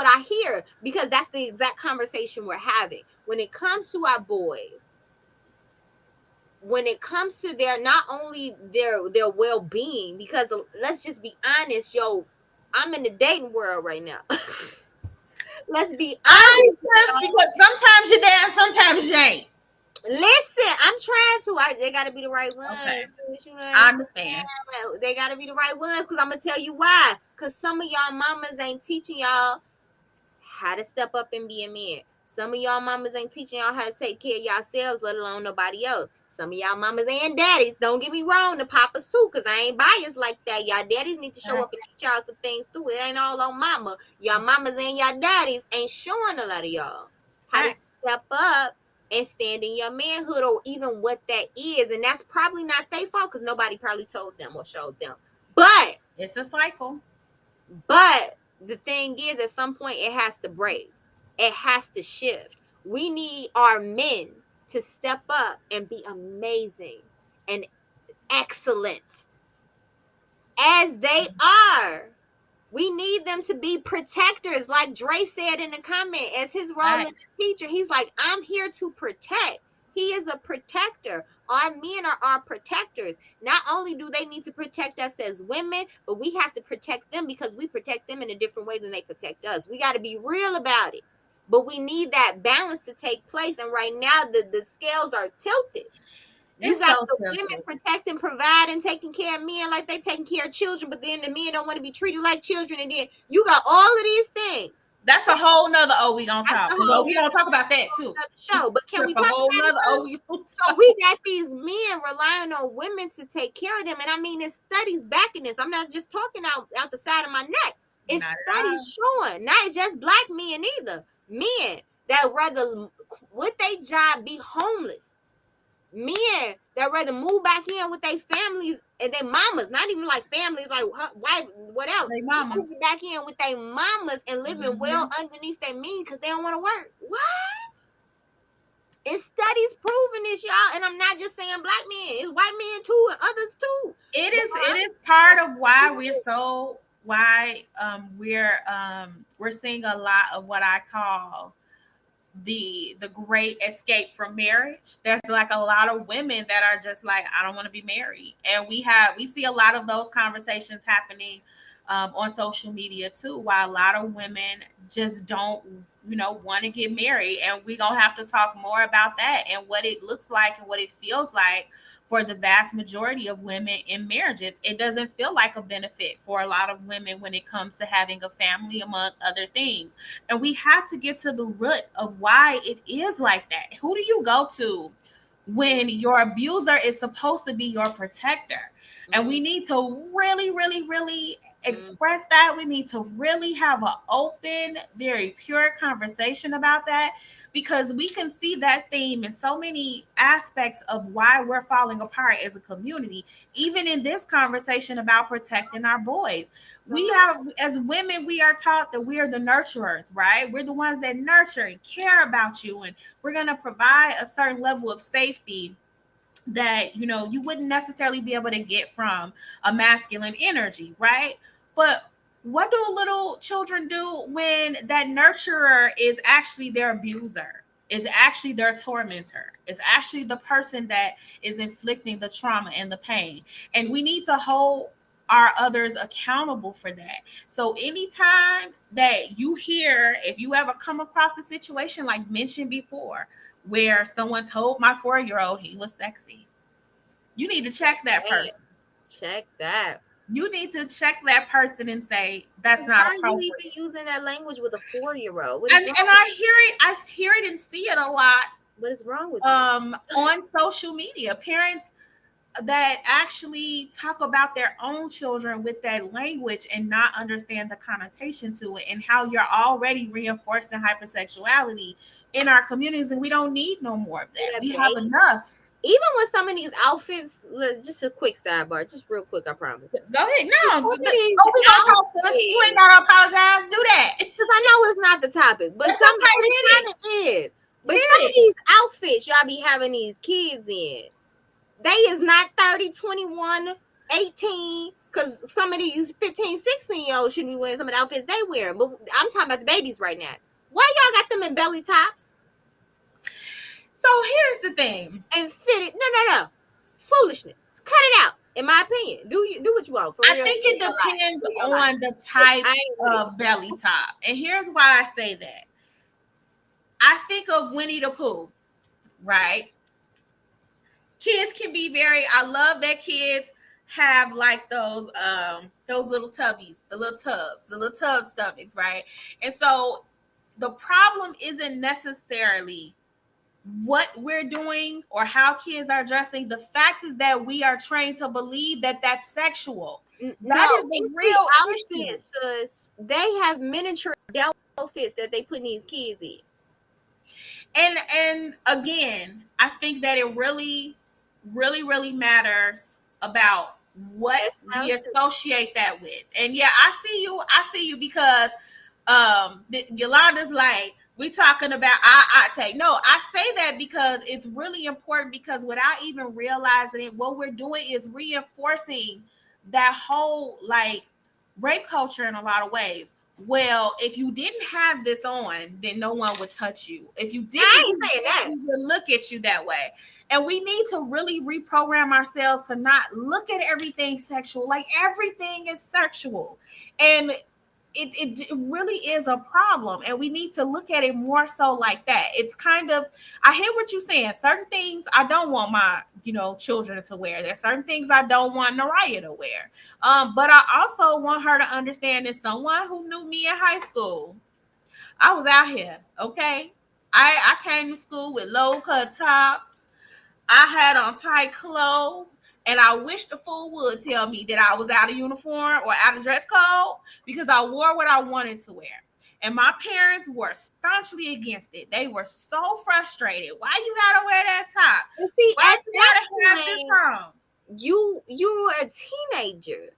I hear, because that's the exact conversation we're having. When it comes to our boys, when it comes to their, not only their well-being, because let's just be honest, yo, I'm in the dating world right now. Let's be I honest, just yo. because sometimes you dance, sometimes you ain't. Listen, I'm trying to. They gotta be the right ones. Okay. You know what I'm I saying? understand. They gotta be the right ones, because I'm gonna tell you why. Because some of y'all mamas ain't teaching y'all how to step up and be a man. Some of y'all mamas ain't teaching y'all how to take care of yourselves, let alone nobody else. Some of y'all mamas and daddies, don't get me wrong, the papas too, because I ain't biased like that. Y'all daddies need to show up and teach y'all some things too. It ain't all on mama. Y'all mamas and y'all daddies ain't showing a lot of y'all how to step up and stand in your manhood, or even what that is. And that's probably not their fault, because nobody probably told them or showed them. But it's a cycle. But the thing is, at some point, it has to break. It has to shift. We need our men to step up and be amazing and excellent as they are. We need them to be protectors, like Dre said in the comment, as his role as a teacher. He's like, I'm here to protect. He is a protector. Our men are our protectors. Not only do they need to protect us as women, but we have to protect them, because we protect them in a different way than they protect us. We got to be real about it. But we need that balance to take place. And right now, the scales are tilted. You got the women protecting, providing, taking care of men like they taking care of children, but then the men don't want to be treated like children. And then you got all of these things. That's a whole nother we gonna talk. We gonna talk about that too. Show, but can we talk about it? So we got these men relying on women to take care of them, and I mean, there's studies backing this. I'm not just talking out the side of my neck. It's studies showing, not just black men either. Men that rather with their job be homeless. Men that rather move back in with their families and their mamas, not even like families, like wife, whatever. They mamas. Move back in with their mamas and living well underneath their means because they don't want to work. What? It's studies proving this, y'all, and I'm not just saying black men. It's white men too, and others too. It is part of why we're seeing a lot of what I call the great escape from marriage. There's like a lot of women that are just like, I don't want to be married, and we see a lot of those conversations happening on social media too, while a lot of women just don't want to get married. And we're gonna have to talk more about that and what it looks like and what it feels like for the vast majority of women in marriages. It doesn't feel like a benefit for a lot of women when it comes to having a family, among other things. And we have to get to the root of why it is like that. Who do you go to when your abuser is supposed to be your protector? And we need to really, really, really express that. We need to really have an open, very pure conversation about that, because we can see that theme in so many aspects of why we're falling apart as a community. Even in this conversation about protecting our boys, we have, as women, we are taught that we are the nurturers, right? We're the ones that nurture and care about you, and we're going to provide a certain level of safety that you wouldn't necessarily be able to get from a masculine energy, right? But what do little children do when that nurturer is actually their abuser, is actually their tormentor, is actually the person that is inflicting the trauma and the pain? And we need to hold our others accountable for that. So anytime that you hear, if you ever come across a situation like mentioned before, where someone told my 4-year-old he was sexy, you need to check that person. Check that. You need to check that person and say, that's not appropriate. Why are you even using that language with a 4-year-old? And I hear it and see it a lot. What is wrong with on social media? Parents that actually talk about their own children with that language and not understand the connotation to it, and how you're already reinforcing hypersexuality in our communities, and we don't need no more of that. We have enough. Even with some of these outfits, just a quick sidebar, just real quick, I promise. Go ahead. No, we gonna talk to us. You ain't gotta apologize. Do that. Because I know it's not the topic, but some of it is. But some of these outfits y'all be having these kids in, they is not 30, 21, 18, because some of these 15, 16-year-olds should be wearing some of the outfits they wear. But I'm talking about the babies right now. Why y'all got them in belly tops? So here's the thing. And fitted. No. Foolishness. Cut it out. In my opinion. Do what you want. I think it depends on the type of belly top. And here's why I say that. I think of Winnie the Pooh, right? Kids can be I love that kids have like those little tubbies, the little tub stomachs, right? And so the problem isn't necessarily what we're doing or how kids are dressing. The fact is that we are trained to believe that that's sexual. That No, is the see real issue. outfits, cause they have miniature outfits that they put these kids in. And again, I think that it really matters about what That we sounds true. associate that with. And yeah, I see you because Yolanda's like, we talking about I take. No, I say that because it's really important, because without even realizing it, what we're doing is reinforcing that whole like rape culture in a lot of ways. Well, if you didn't have this on, then no one would touch you. If you I didn't ain't do saying this, that. we would look at you that way. And we need to really reprogram ourselves to not look at everything sexual. Like everything is sexual. And it really is a problem, and we need to look at it more so like that. It's kind of, I hear what you're saying. Certain things I don't want my children to wear. There's certain things I don't want Naraya to wear, but I also want her to understand, as someone who knew me in high school, I was out here, okay. I came to school with low cut tops. I had on tight clothes, and I wish the fool would tell me that I was out of uniform or out of dress code, because I wore what I wanted to wear. And my parents were staunchly against it. They were so frustrated. Why you gotta wear that top? And see, Why at you that gotta have this point, on? you're a teenager.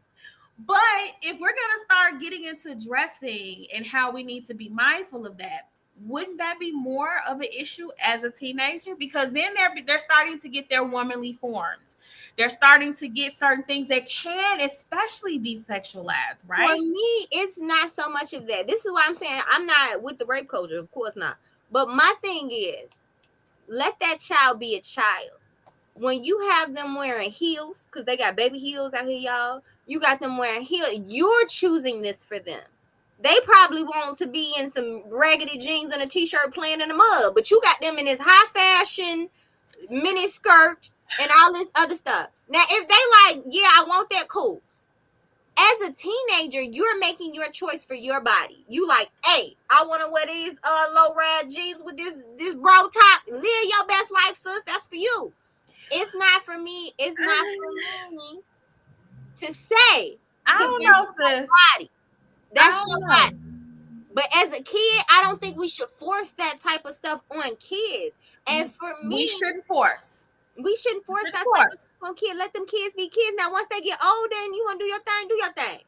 But if we're gonna start getting into dressing and how we need to be mindful of that, wouldn't that be more of an issue as a teenager? Because then they're starting to get their womanly forms. They're starting to get certain things that can especially be sexualized, For right? me, it's not so much of that. This is why I'm saying I'm not with the rape culture, of course not. But my thing is, let that child be a child. When you have them wearing heels, because they got baby heels out here, y'all, you got them wearing heels, you're choosing this for them. They probably want to be in some raggedy jeans and a t-shirt playing in the mud, but you got them in this high fashion mini skirt and all this other stuff. Now, if they like, yeah, I want that, cool. As a teenager, you're making your choice for your body. You like, hey, I want to wear these low ride jeans with this bro top. Live your best life, sis. That's for you. It's not for me. It's not for me to say, I because don't that's know, your sis. body. I That's don't your know. body. But as a kid, I don't think we should force that type of stuff on kids. And for We me, shouldn't force. we shouldn't We force shouldn't that type of force. stuff on kids. Let them kids be kids. Now, once they get older and you want to do your thing, do your thing.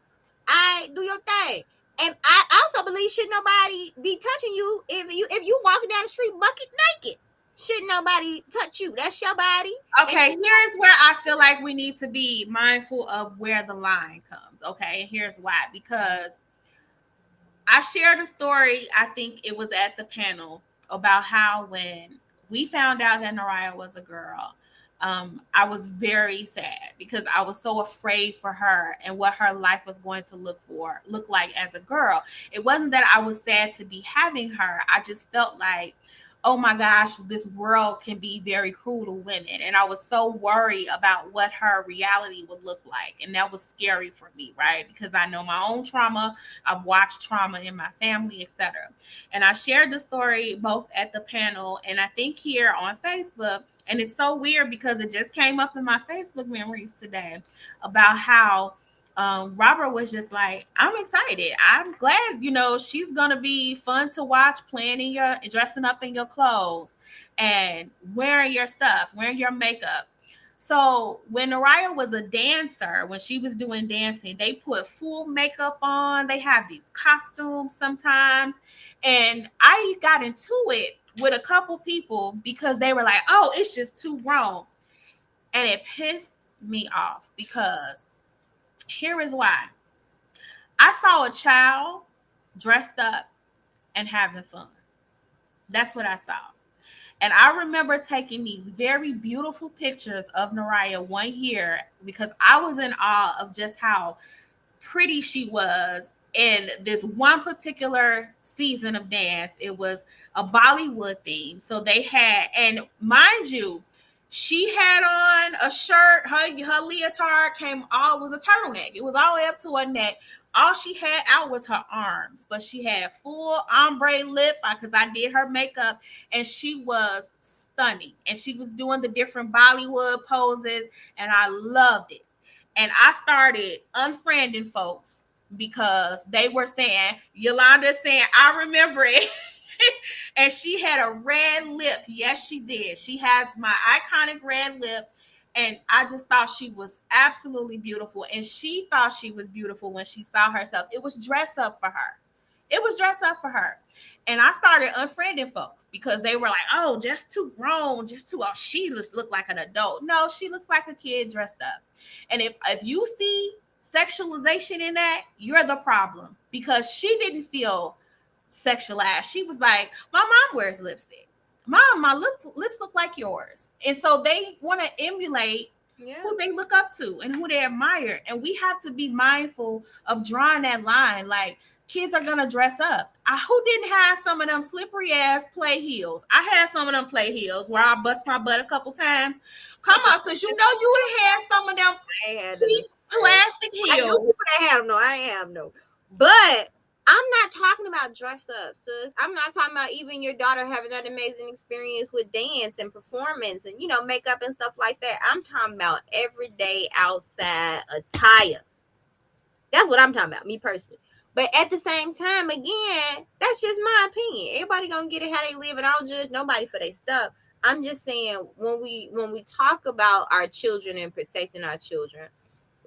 I do your thing. And I also believe should nobody be touching you if you walking down the street bucket naked. Shouldn't nobody touch you. That's your body. And Okay, here's where I feel like we need to be mindful of where the line comes. Okay, and here's why. Because I shared a story, I think it was at the panel, about how when we found out that Naraya was a girl, I was very sad because I was so afraid for her and what her life was going to look like as a girl. It wasn't that I was sad to be having her. I just felt like, oh my gosh, this world can be very cruel to women. And I was so worried about what her reality would look like. And that was scary for me, right? Because I know my own trauma. I've watched trauma in my family, etc. And I shared the story both at the panel and I think here on Facebook. And it's so weird because it just came up in my Facebook memories today about how Robert was just like, I'm excited. I'm glad, she's gonna be fun to watch, playing in your dressing up in your clothes and wearing your stuff, wearing your makeup. So when Naraya was a dancer, when she was doing dancing, they put full makeup on. They have these costumes sometimes. And I got into it with a couple people because they were like, oh, it's just too grown. And it pissed me off because here is why. I saw a child dressed up and having fun. That's what I saw. And I remember taking these very beautiful pictures of Naraya one year because I was in awe of just how pretty she was in this one particular season of dance. It was a Bollywood theme. So they had, and mind you, She had on a shirt. Her leotard came all was a turtleneck. It was all the way up to her neck. All she had out was her arms, but she had full ombre lip because I did her makeup, and she was stunning. And she was doing the different Bollywood poses, and I loved it. And I started unfriending folks because they were saying, Yolanda saying, I remember it. And she had a red lip. Yes, she did. She has my iconic red lip. And I just thought she was absolutely beautiful. And she thought she was beautiful when she saw herself. It was dress up for her. It was dress up for her. And I started unfriending folks because they were like, oh, just too grown, just too, oh, she just looked like an adult. No, she looks like a kid dressed up. And if you see sexualization in that, you're the problem because she didn't feel sexualized. She was like, my mom wears lipstick. Mom, my lips look like yours. And so they want to emulate who they look up to and who they admire. And we have to be mindful of drawing that line. Like, kids are gonna dress up. Who didn't have some of them slippery ass play heels? I had some of them play heels where I bust my butt a couple times. Come on, since you know you would have had some of them cheap plastic I knew heels. I have no. I am no. But I'm not talking about dress up, sis. I'm not talking about even your daughter having that amazing experience with dance and performance and, you know, makeup and stuff like that. I'm talking about everyday outside attire. That's what I'm talking about, me personally. But at the same time, again, that's just my opinion. Everybody gonna get it how they live, and I don't judge nobody for their stuff. I'm just saying when we talk about our children and protecting our children,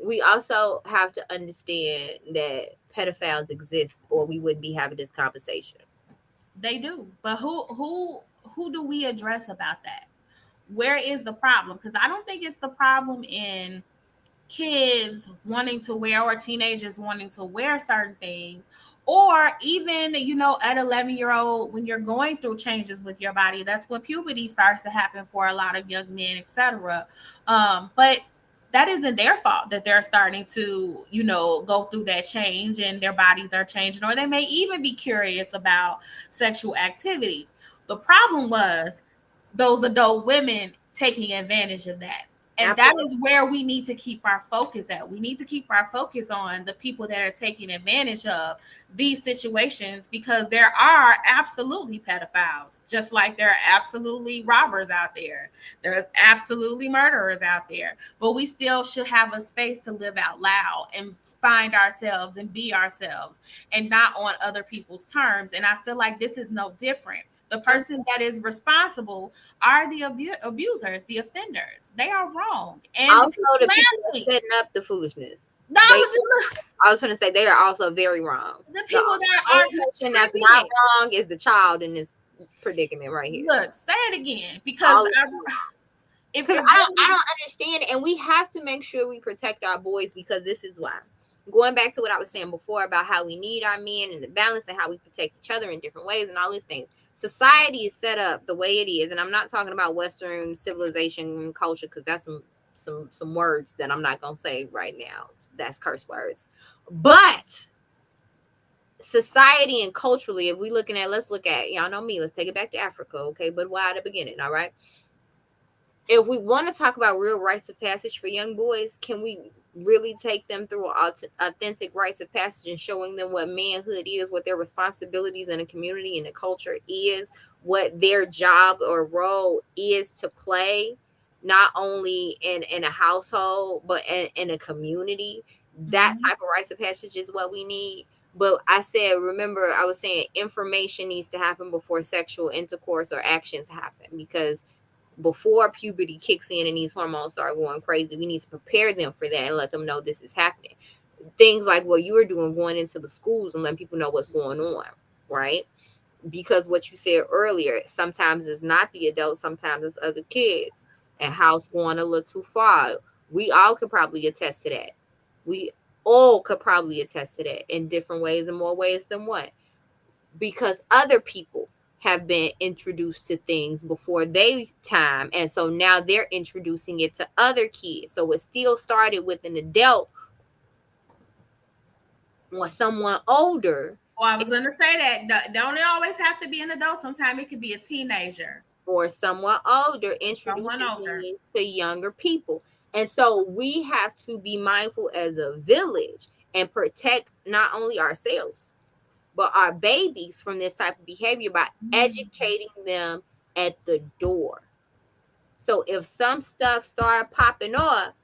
we also have to understand that pedophiles exist, or we wouldn't be having this conversation. They do. But who do we address about that? Where is the problem? Because I don't think it's the problem in kids wanting to wear or teenagers wanting to wear certain things, or even, at 11-year-old, when you're going through changes with your body, that's when puberty starts to happen for a lot of young men, etc. But that isn't their fault that they're starting to, go through that change and their bodies are changing, or they may even be curious about sexual activity. The problem was those adult women taking advantage of that. And that Absolutely. is where we need to keep our focus at. We need to keep our focus on the people that are taking advantage of these situations, because there are absolutely pedophiles, just like there are absolutely robbers out there. There's absolutely murderers out there. But we still should have a space to live out loud and find ourselves and be ourselves and not on other people's terms. And I feel like this is no different. The person that is responsible are the abusers, the offenders. They are wrong. And Also, the people setting up the foolishness. no, I was going to say they are also very wrong. the people that only are person that's not wrong is the child in this predicament right here. Look, say it again, because I don't understand, and we have to make sure we protect our boys, because this is why. Going back to what I was saying before about how we need our men and the balance and how we protect each other in different ways and all these things. Society is set up the way it is, and I'm not talking about Western civilization and culture, because that's some words that I'm not gonna say right now. That's curse words. But society and culturally, if we looking at, let's look at, y'all know me, let's take it back to Africa, okay? But why at the beginning, all right? If we want to talk about real rites of passage for young boys, can we really take them through authentic rites of passage and showing them what manhood is, what their responsibilities in a community and a culture is, what their job or role is to play, not only in a household, but in a community? That type of rites of passage is what we need. But I said, remember, I was saying information needs to happen before sexual intercourse or actions happen, because before puberty kicks in and these hormones start going crazy, we need to prepare them for that and let them know this is happening. Things like what you were doing, going into the schools and letting people know what's going on, right? Because what you said earlier, sometimes it's not the adults, sometimes it's other kids, and house going a little too far. We all could probably attest to that. We all could probably attest to that in different ways and more ways than one, because other people have been introduced to things before they time, and so now they're introducing it to other kids. So it still started with an adult or someone older. I was gonna say that don't it always have to be an adult? Sometimes it could be a teenager. or someone older Someone introducing older. me to younger people. And so we have to be mindful as a village and protect not only ourselves, but our babies from this type of behavior by Mm. educating them at the door. So if some stuff start popping off,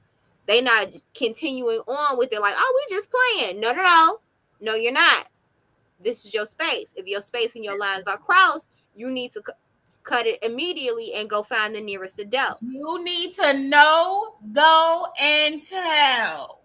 they not continuing on with it like, oh, we just playing. No, no, no. No, you're not. This is your space. If your space and your lines are crossed, you need to cut it immediately and go find the nearest adult. You need to know, go and tell.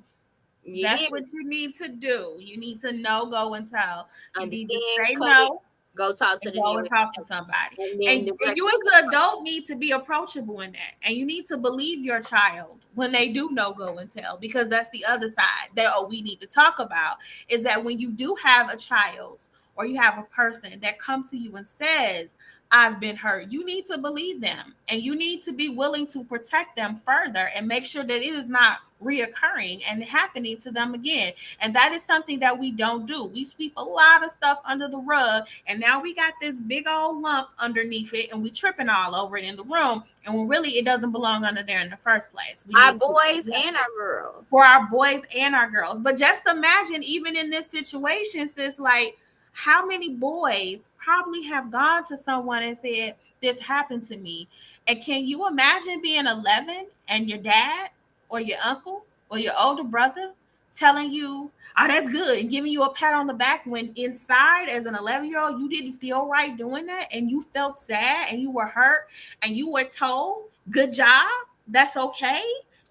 You That's hear what me? you need to do. You need to know, go and tell. You need to Understand, say cut it, no go talk to and the go and nearest talk to adult. somebody. And And, then and direct you it to as the an adult need to be approachable in that. And you need to believe your child when they do know, go and tell, because that's the other side that we need to talk about is that when you do have a child or you have a person that comes to you and says, I've been hurt, you need to believe them and you need to be willing to protect them further and make sure that it is not reoccurring and happening to them again. And that is something that we don't do. We sweep a lot of stuff under the rug, and now we got this big old lump underneath it, and we tripping all over it in the room. And when really it doesn't belong under there in the first place. We our need to boys address and it our girls. for our boys and our girls. But just imagine, even in this situation, sis, like how many boys probably have gone to someone and said, this happened to me. And can you imagine being 11 and your dad or your uncle or your older brother telling you, oh, that's good, and giving you a pat on the back when inside, as an 11-year-old, you didn't feel right doing that and you felt sad and you were hurt and you were told, good job, that's okay.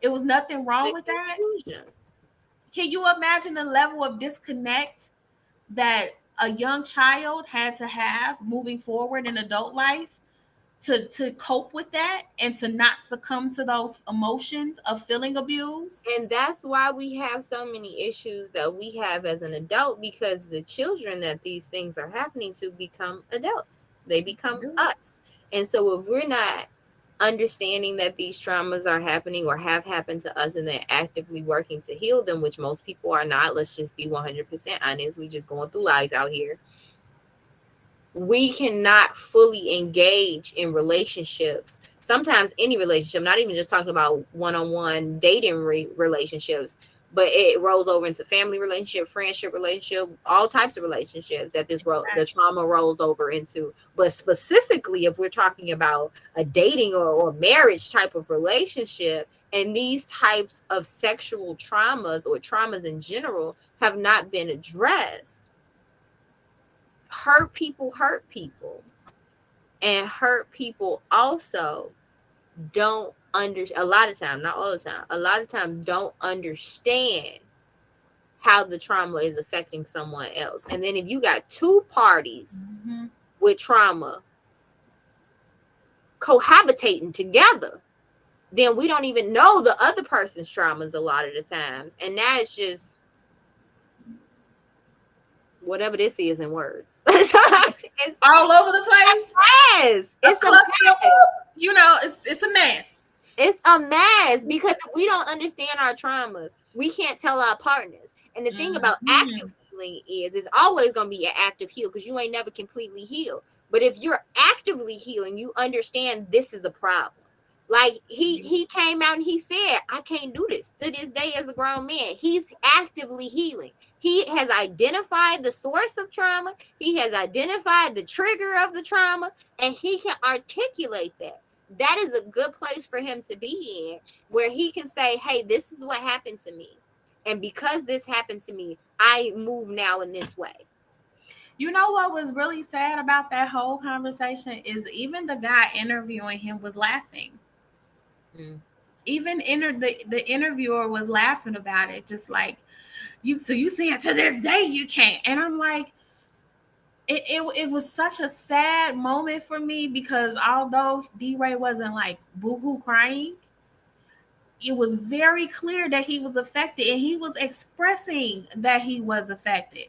It was nothing wrong The with that. confusion. Can you imagine the level of disconnect that a young child had to have moving forward in adult life to cope with that and to not succumb to those emotions of feeling abused? And that's why we have so many issues that we have as an adult, because the children that these things are happening to become adults. They become us. And so if we're not understanding that these traumas are happening or have happened to us and they're actively working to heal them, which most people are not, let's just be 100% honest. We just going through life out here. We cannot fully engage in relationships. Sometimes any relationship, not even just talking about one-on-one dating relationships, but it rolls over into family relationship, friendship relationship, all types of relationships that the trauma rolls over into. But specifically, if we're talking about a dating or marriage type of relationship, and these types of sexual traumas or traumas in general have not been addressed, hurt people, and hurt people also don't a lot of time, not all the time, a lot of time don't understand how the trauma is affecting someone else. And then if you got two parties with trauma cohabitating together, then we don't even know the other person's traumas a lot of the times. And now it's just whatever this is in words. It's all over the place. Yes, it's a mess. You know, it's a mess. It's a mess because if we don't understand our traumas, we can't tell our partners. And the thing about active healing is it's always going to be an active heal because you ain't never completely healed. But if you're actively healing, you understand this is a problem. Like he came out and he said, I can't do this to this day as a grown man. He's actively healing. He has identified the source of trauma. He has identified the trigger of the trauma, and he can articulate that. That is a good place for him to be in, where he can say, hey, this is what happened to me. And because this happened to me, I move now in this way. You know what was really sad about that whole conversation is even the guy interviewing him was laughing. Even the interviewer was laughing about it, just like, you, so you saying to this day you can't. And I'm like, it was such a sad moment for me because although D-Ray wasn't like boohoo crying, it was very clear that he was affected and he was expressing that he was affected.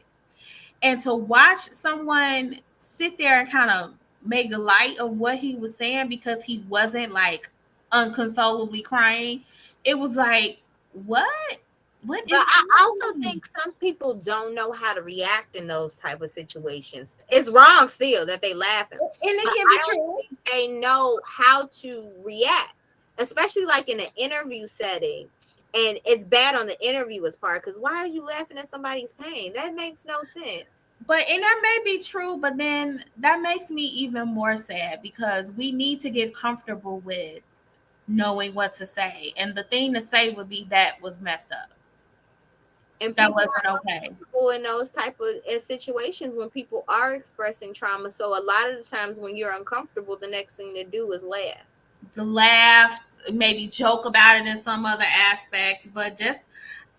And to watch someone sit there and kind of make light of what he was saying because he wasn't like unconsolably crying, it was like, what? What But is I also happening? think some people don't know how to react in those type of situations. It's wrong still that they laughing, And it but can I be don't true. think they know how to react, especially like in an interview setting. And it's bad on the interviewer's part because why are you laughing at somebody's pain? That makes no sense. But and that may be true, but then that makes me even more sad because we need to get comfortable with knowing what to say. And the thing to say would be that was messed up. And That people wasn't are okay. uncomfortable in those type of situations when people are expressing trauma. So a lot of the times when you're uncomfortable, the next thing to do is laugh. The laugh, maybe joke about it in some other aspect, but just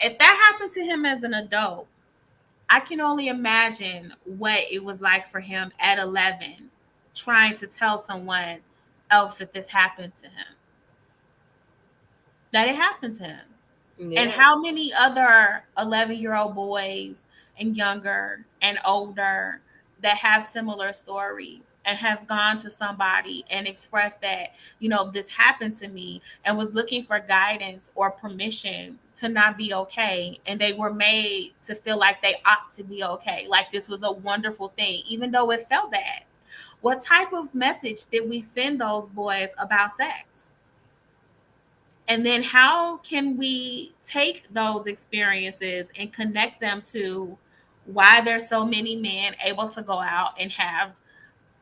if that happened to him as an adult, I can only imagine what it was like for him at 11 trying to tell someone else that this happened to him, that it happened to him. And Yeah. how many other 11-year-old boys and younger and older that have similar stories and has gone to somebody and expressed that, this happened to me and was looking for guidance or permission to not be okay. And they were made to feel like they ought to be okay. Like this was a wonderful thing, even though it felt bad. What type of message did we send those boys about sex? And then how can we take those experiences and connect them to why there's so many men able to go out and have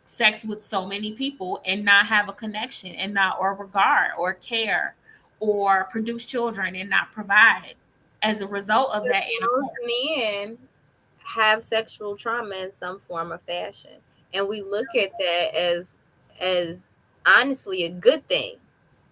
sex with so many people and not have a connection and not or regard or care or produce children and not provide as a result of that Those intercourse? men have sexual trauma in some form or fashion, and we look at that as honestly a good thing.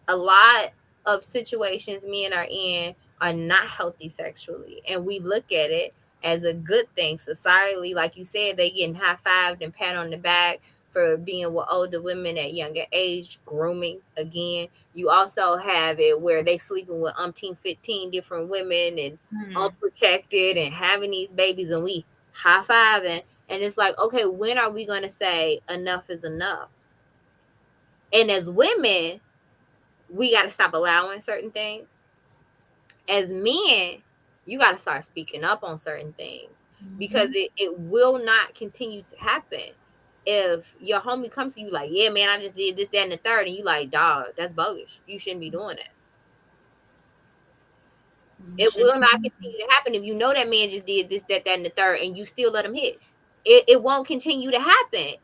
A lot of situations men are in are not healthy sexually, and we look at it as a good thing societally. Like you said, they getting high fived and pat on the back for being with older women at younger age, grooming again. You also have it where they sleeping with umpteen 15 different women and Hmm. unprotected and having these babies, and we high fiving. And it's like, okay, when are we going to say enough is enough? And as women, we got to stop allowing certain things. As men, you got to start speaking up on certain things because Hmm. it will not continue to happen. If your homie comes to you like, yeah, man, I just did this, that, and the third, and you like, dog, that's bogus. You shouldn't be doing that. You It should. will not continue to happen if you know that man just did this, that, and the third, and you still let him hit. It won't continue to happen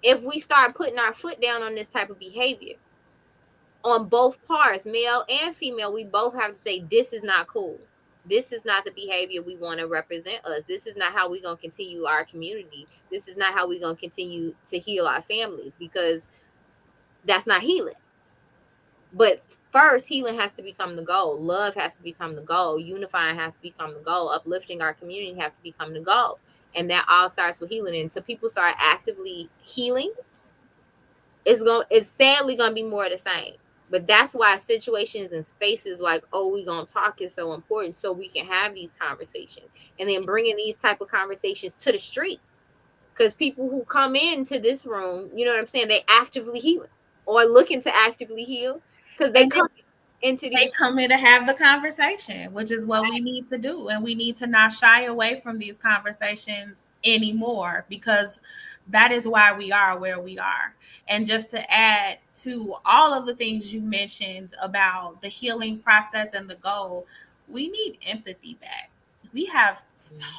if we start putting our foot down on this type of behavior on both parts, male and female. We both have to say, this is not cool. This is not the behavior we want to represent us. This is not how we're going to continue our community. This is not how we're going to continue to heal our families because that's not healing. But first, healing has to become the goal. Love has to become the goal. Unifying has to become the goal. Uplifting our community has to become the goal. And that all starts with healing. And until people start actively healing, it's sadly gonna be more of the same. But that's why situations and spaces like, oh, we gonna talk is so important, so we can have these conversations, and then bringing these type of conversations to the street, because people who come into this room, you know what I'm saying, they actively heal or looking to actively heal because they And come into they these. come in to have the conversation, which is what we need to do. And we need to not shy away from these conversations anymore because that is why we are where we are. And just to add to all of the things you mentioned about the healing process and the goal, we need empathy back. We have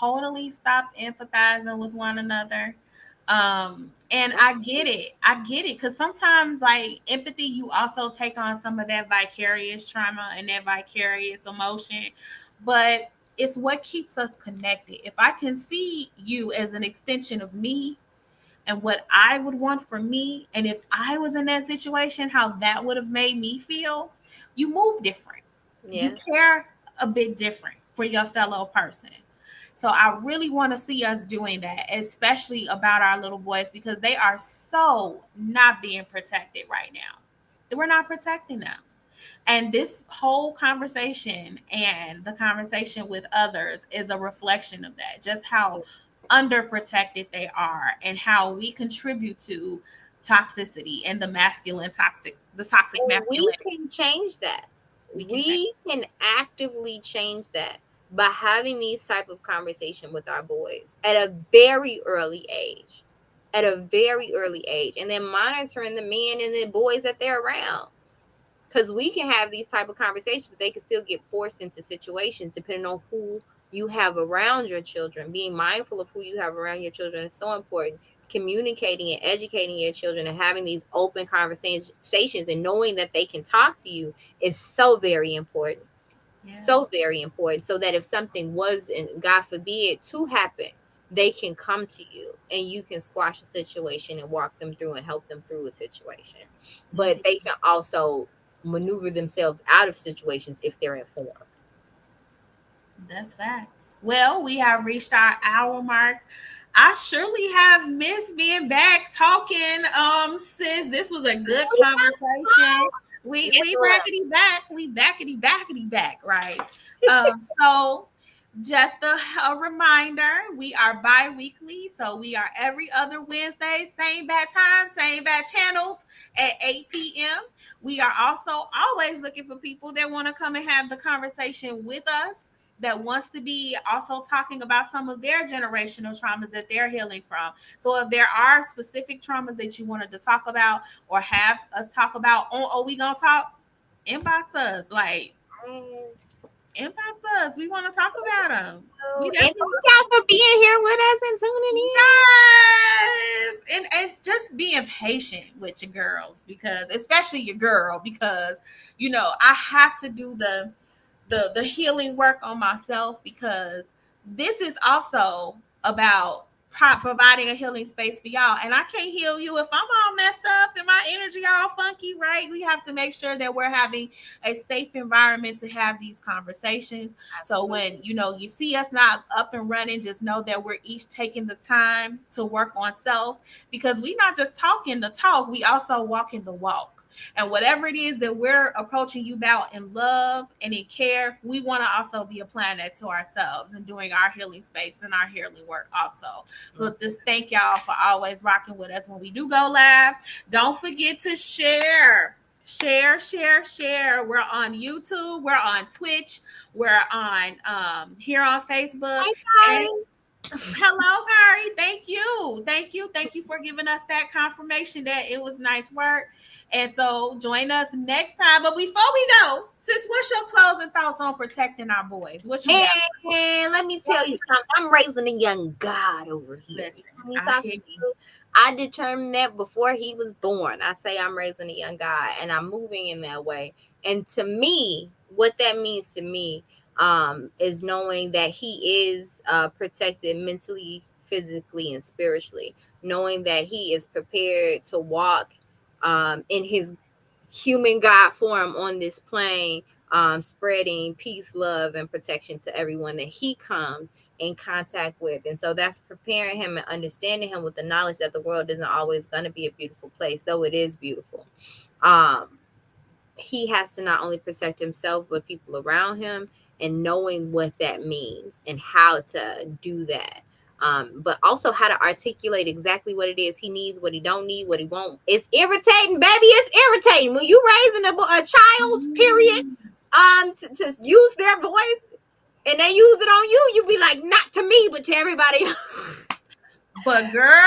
totally stopped empathizing with one another. And I get it because sometimes like empathy, you also take on some of that vicarious trauma and that vicarious emotion, but it's what keeps us connected. If I can see you as an extension of me and what I would want for me, and if I was in that situation, how that would have made me feel, you move different. You Yeah. care a bit different for your fellow person. So I really want to see us doing that, especially about our little boys, because they are so not being protected right now. We're not protecting them. And this whole conversation and the conversation with others is a reflection of that, just how underprotected they are and how we contribute to toxicity and the toxic And we masculinity. can change that. We can change. We can actively change that by having these type of conversation with our boys at a very early age, and then monitoring the men and the boys that they're around, because we can have these type of conversations, but they can still get forced into situations depending on who you have around your children. Being mindful of who you have around your children is so important. Communicating and educating your children and having these open conversations and knowing that they can talk to you is so very important. Yeah. So very important, so that if something was, and God forbid, to happen, they can come to you and you can squash a situation and walk them through and help them through a situation. But Indeed. they can also maneuver themselves out of situations if they're informed. That's facts. Well, we have reached our hour mark. I surely have missed being back talking. Sis, this was a good conversation. We Yeah. rackety back. We backety backety back, right? So just a reminder, we are bi-weekly, so we are every other Wednesday, same bad time, same bad channels at 8 p.m. We are also always looking for people that want to come and have the conversation with us, that wants to be also talking about some of their generational traumas that they're healing from. So if there are specific traumas that you wanted to talk about or have us talk about on Oh We Gonna Talk, inbox us. Like, inbox us. We want to talk about them. We And thank definitely y'all for being here with us and tuning in. yes, and just being patient with your girls, because especially your girl, because I have to do the healing work on myself, because this is also about providing a healing space for y'all. And I can't heal you if I'm all messed up and my energy all funky, right? We have to make sure that we're having a safe environment to have these conversations. So when you see us not up and running, just know that we're each taking the time to work on self, because we not just talking the talk, we also walking the walk. And whatever it is that we're approaching you about in love and in care, we want to also be applying that to ourselves and doing our healing space and our healing work also. But just thank y'all for always rocking with us when we do go live. Don't forget to share. Share, share, share. We're on YouTube, we're on Twitch, we're on here on Facebook. Hey, And Kari. hello, Kari. Thank you. Thank you. Thank you for giving us that confirmation that it was nice work. And so join us next time. But before we go, sis, what's your closing thoughts on protecting our boys? What you got? Man, let me tell you something. I'm raising a young God over here. You Listen, know me I talking hear to you. you? I determined that before he was born. I say I'm raising a young God, and I'm moving in that way. And to me, what that means to me is knowing that he is protected mentally, physically, and spiritually. Knowing that he is prepared to walk in his human God form on this plane, spreading peace, love, and protection to everyone that he comes in contact with. And so that's preparing him and understanding him with the knowledge that the world isn't always going to be a beautiful place, though it is beautiful. He has to not only protect himself, but people around him, and knowing what that means and how to do that. But also how to articulate exactly what it is he needs, what he don't need, what he won't. It's irritating, baby. It's irritating when you raising a child, period, to use their voice, and they use it on you. You be like, not to me, but to everybody else. But girl,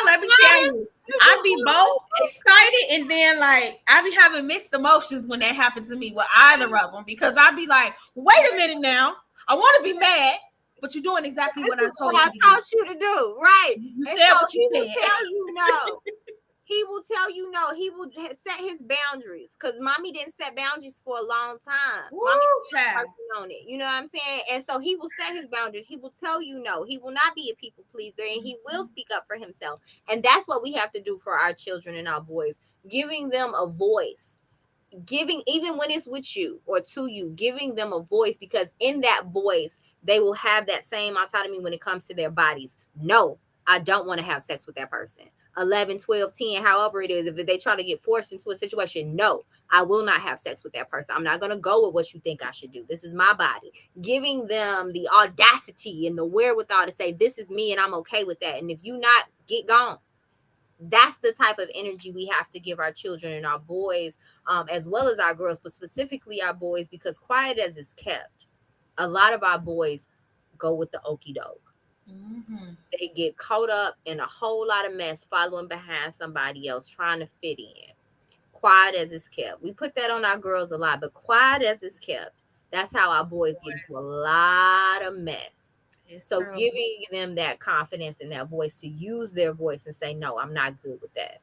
let me tell you, I be both excited and then like I be having mixed emotions when that happens to me with either of them, because I be like, wait a minute now, I want to be mad, but you're doing exactly what I This is what told I you to do. taught you to do, right? You And said so what you he will said. tell you no. He will tell you no. He will set his boundaries, because mommy didn't set boundaries for a long time. Woo, Mommy's still child. working on it. You know what I'm saying? And so he will set his boundaries. He will tell you no. He will not be a people pleaser, and he will speak up for himself. And that's what we have to do for our children and our boys, giving them a voice, giving, even when it's with you or to you, giving them a voice, because in that voice they will have that same autonomy when it comes to their bodies. No, I don't want to have sex with that person. 11, 12, 10, however it is, if they try to get forced into a situation, no, I will not have sex with that person. I'm not going to go with what you think I should do. This is my body. Giving them the audacity and the wherewithal to say, this is me and I'm okay with that, and if you not, get gone. That's the type of energy we have to give our children and our boys, as well as our girls, but specifically our boys, because quiet as it's kept, a lot of our boys go with the okey doke. Mm-hmm. They get caught up in a whole lot of mess following behind somebody else trying to fit in. Quiet as it's kept. We put that on our girls a lot, but quiet as it's kept. That's how our boys get into a lot of mess. It's So true. giving them that confidence and that voice to use their voice and say, no, I'm not good with that.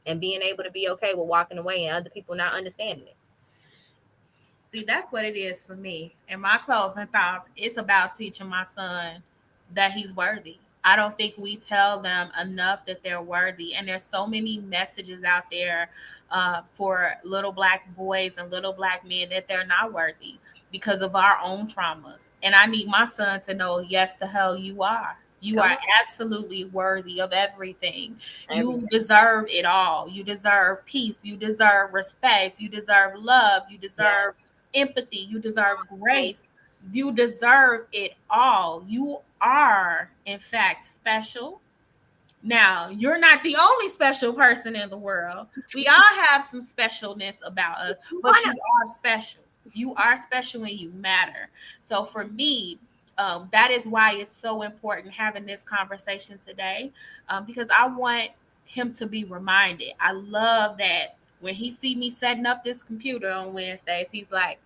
And being able to be okay with walking away and other people not understanding it. See, that's what it is for me. And my closing thoughts, it's about teaching my son that he's worthy. I don't think we tell them enough that they're worthy. And there's so many messages out there for little black boys and little black men that they're not worthy because of our own traumas. And I need my son to know, yes, the hell you are. You Come are on, absolutely worthy of everything. You everything. deserve it all. You deserve peace. You deserve respect. You deserve love. You Yes. deserve empathy. You deserve Thank grace. You deserve it all. You are, in fact, special. Now, you're not the only special person in the world. We all have some specialness about us, you. but you are special. You are special and you matter. So, for me, that is why it's so important having this conversation today, because I want him to be reminded. I love that when he see me setting up this computer on Wednesdays, he's like,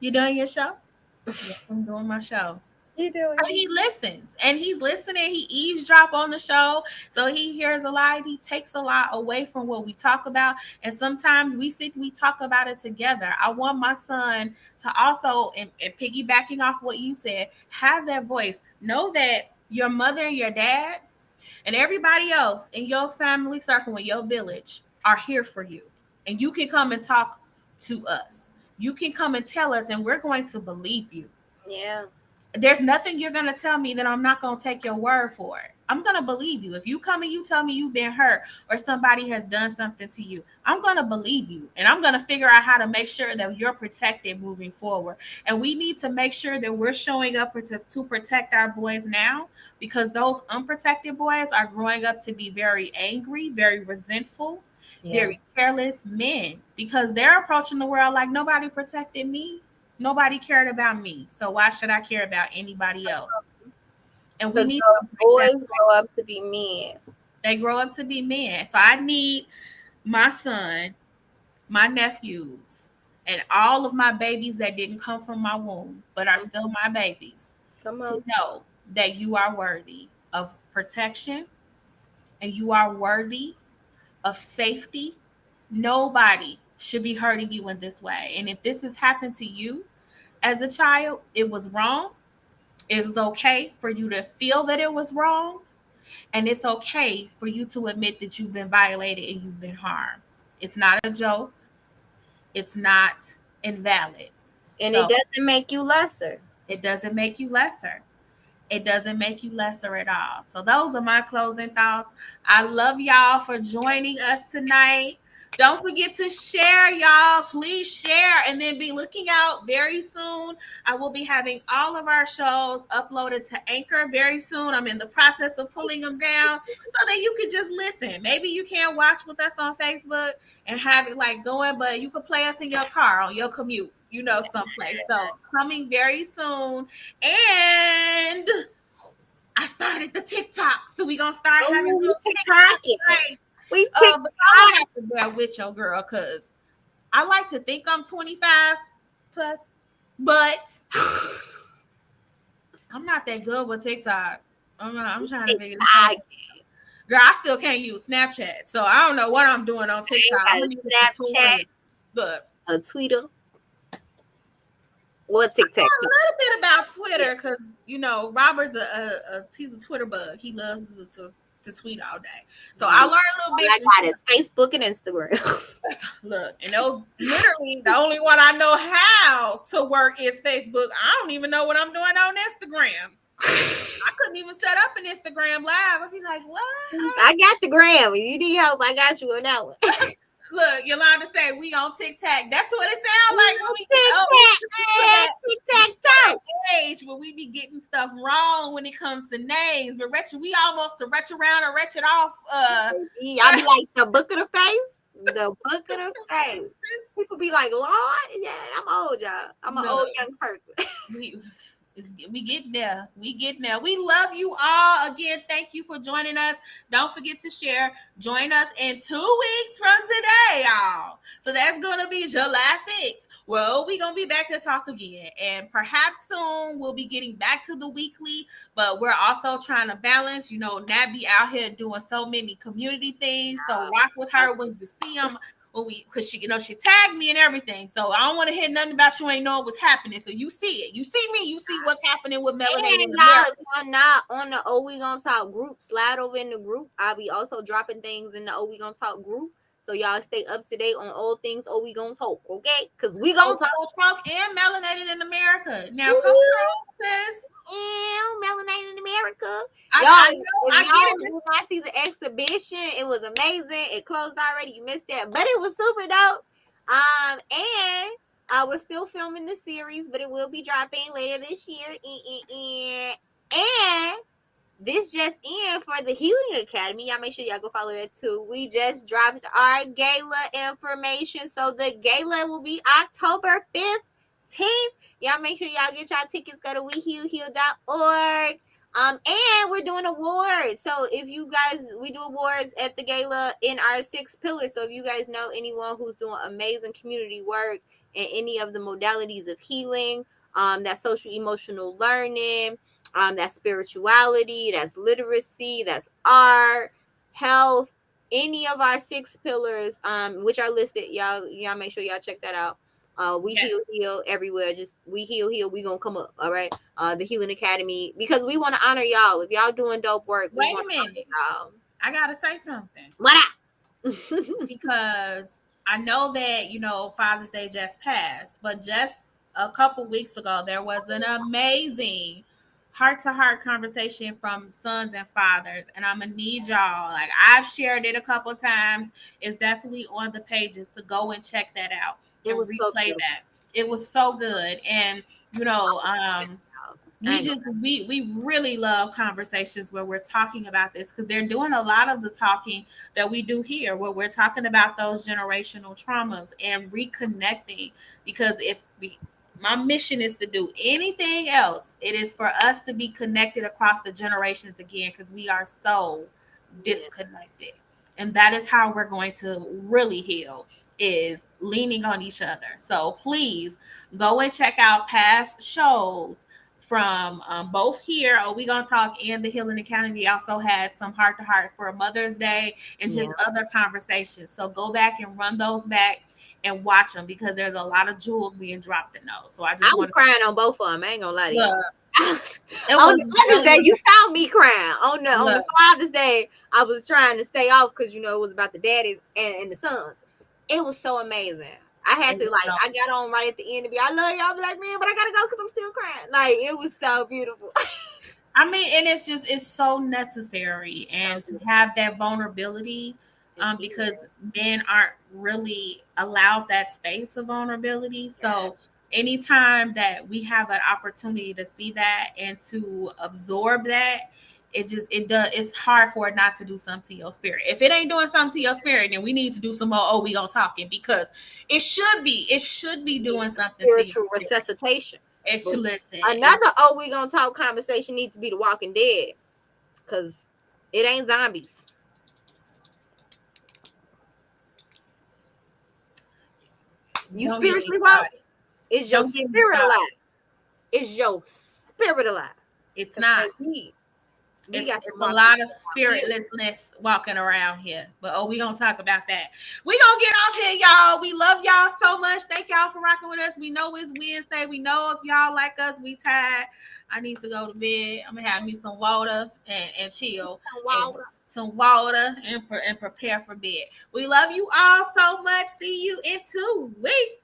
"You done your show?" Yes, I'm doing my show. You doing And he listens and he's listening. He eavesdrop on the show. So he hears a lot. He takes a lot away from what we talk about. And sometimes we talk about it together. I want my son to also, and piggybacking off what you said, have that voice. Know that your mother and your dad and everybody else in your family circle, in your village, are here for you. And you can come and talk to us. You can come and tell us, and we're going to believe you. Yeah. There's nothing you're going to tell me that I'm not going to take your word for it. I'm going to believe you. If you come and you tell me you've been hurt or somebody has done something to you, I'm going to believe you. And I'm going to figure out how to make sure that you're protected moving forward. And we need to make sure that we're showing up to protect our boys now, because those unprotected boys are growing up to be very angry, very resentful, Yeah. very careless men, because they're approaching the world like nobody protected me. Nobody cared about me. So why should I care about anybody else? And we Because need those to break that. boys grow up to be men. They grow up to be men. So I need my son, my nephews, and all of my babies that didn't come from my womb, but are still my babies, Come to on. know that you are worthy of protection and you are worthy of safety. Nobody should be hurting you in this way. And if this has happened to you as a child, it was wrong. It was okay for you to feel that it was wrong. And it's okay for you to admit that you've been violated and you've been harmed. It's not a joke. It's not invalid. And it So doesn't make you lesser. it doesn't make you lesser. It doesn't make you lesser at all. So those are my closing thoughts. I love y'all for joining us tonight. Don't forget to share, y'all. Please share and then be looking out very soon. I will be having all of our shows uploaded to Anchor very soon. I'm in the process of pulling them down so that you can just listen. Maybe you can't watch with us on Facebook and have it like going, but you could play us in your car on your commute, someplace. So coming very soon. And I started the TikTok, so we gonna start Oh, having we little TikTok TikToking. nights. We But y'all gonna TikTok. have to bear with your girl, cause I like to think I'm 25 plus, but I'm not that good with TikTok. I'm trying to figure this out. TikTok. Girl, I still can't use Snapchat, so I don't know what I'm doing on TikTok. I'm Got gonna need a a tutorial. But Snapchat, a Twitter. What I know TikTok? a little bit about Twitter because Robert's he's a Twitter bug. He loves to tweet all day. So I learned a little All bit I from got is Facebook and Instagram. look, and those literally the only one I know how to work is Facebook. I don't even know what I'm doing on Instagram. I couldn't even set up an Instagram live. I'd be like, what? I got the gram. If you need help, I got you on that one. Look, Yolanda said we on TikTok. That's what it sounds like when we get TikTok. age where we be getting stuff wrong when it comes to names. But we almost to retch around or retch it off. I'll be like the book of the face. The book of the faith. People be like, Lord, yeah, I'm old, y'all. I'm an old Look, young person. we we get there. We get there. We love you all. Again, thank you for joining us. Don't forget to share. Join us in 2 weeks from today, y'all. So that's gonna be July 6th. Well, we're gonna be back to talk again. And perhaps soon we'll be getting back to the weekly, but we're also trying to balance. Nat be out here doing so many community things. So rock with her when you see them because she tagged me and everything. So I don't want to hear nothing about you ain't knowing what's happening. So you see it. You see me. You see what's happening with Melanated And in y'all, America. if y'all not on the Oh We Gonna Talk group, slide over in the group. I'll be also dropping things in the Oh We Gonna Talk group. So y'all stay up to date on all things Oh We Gonna Talk, okay? Because we Oh, gonna we talk. gonna talk and Melanated in America. Now come on, sis. Ew, Melanated in America. I Y'all, know. if I get y'all it. did not see the exhibition, it was amazing. It closed already. You missed that. But it was super dope. And we're still filming the series, but it will be dropping later this year. And this just in for the Healing Academy. Y'all make sure y'all go follow that too. We just dropped our gala information. So the gala will be October 15th. Y'all make sure y'all get y'all tickets. Go to wehealheal.org. And we're doing awards. So if you guys, we do awards at the gala in our 6 pillars. So if you guys know anyone who's doing amazing community work in any of the modalities of healing, that social emotional learning, that's spirituality, that's literacy, that's art, health, any of our 6 pillars, which are listed. Y'all make sure y'all check that out. We Yes. heal everywhere. Just we heal. We gonna come up. All right. The Healing Academy, because we want to honor y'all. If y'all doing dope work, we Wait a want to honor minute. y'all. I gotta say something. What up? Because I know that Father's Day just passed, but just a couple weeks ago there was an amazing heart-to-heart conversation from sons and fathers, and I'm gonna need y'all. Like, I've shared it a couple times. It's definitely on the pages to go and check that out It and was so replay beautiful. that. It was so good. And we really love conversations where we're talking about this, because they're doing a lot of the talking that we do here, where we're talking about those generational traumas and reconnecting. Because if we my mission is to do anything else, it is for us to be connected across the generations again, because we are so disconnected. And that is how we're going to really heal, is leaning on each other. So please go and check out past shows from both here, Oh We Gonna Talk, and the Healing Academy. Also had some heart to heart for Mother's Day and just other conversations. So go back and run those back and watch them, because there's a lot of jewels being dropped in those. So I just I was want crying on both of them. I ain't gonna lie to y'all. look. It On was the Mother's Day, really you saw me crying. On the look. Father's Day, I was trying to stay off because it was about the daddies and the sons. It was so amazing. I had to I got on right at the end to be, I love y'all black men, but I gotta go because I'm still crying. Like, it was so beautiful. I mean, and it's so necessary, and to have that vulnerability, because men aren't really allowed that space of vulnerability. So anytime that we have an opportunity to see that and to absorb that, it's hard for it not to do something to your spirit. If it ain't doing something to your spirit, then we need to do some more Oh We Gonna Talking, because it should be doing something to your Spiritual spirit. resuscitation. It should listen. Another Oh We Gonna Talk conversation needs to be The Walking Dead, because it ain't zombies. You Don't get me spiritually woke? started. Is your Don't get me spirit alive? started. Is your spirit alive? It's not. We It's got it's a lot of spiritlessness walking around here. But we gonna talk about that. We gonna get off here, y'all. We love y'all so much. Thank y'all for rocking with us. We know it's Wednesday. We know if y'all like us, we tired. I need to go to bed. I'm gonna have me some water and chill. And some water and prepare for bed. We love you all so much. See you in 2 weeks.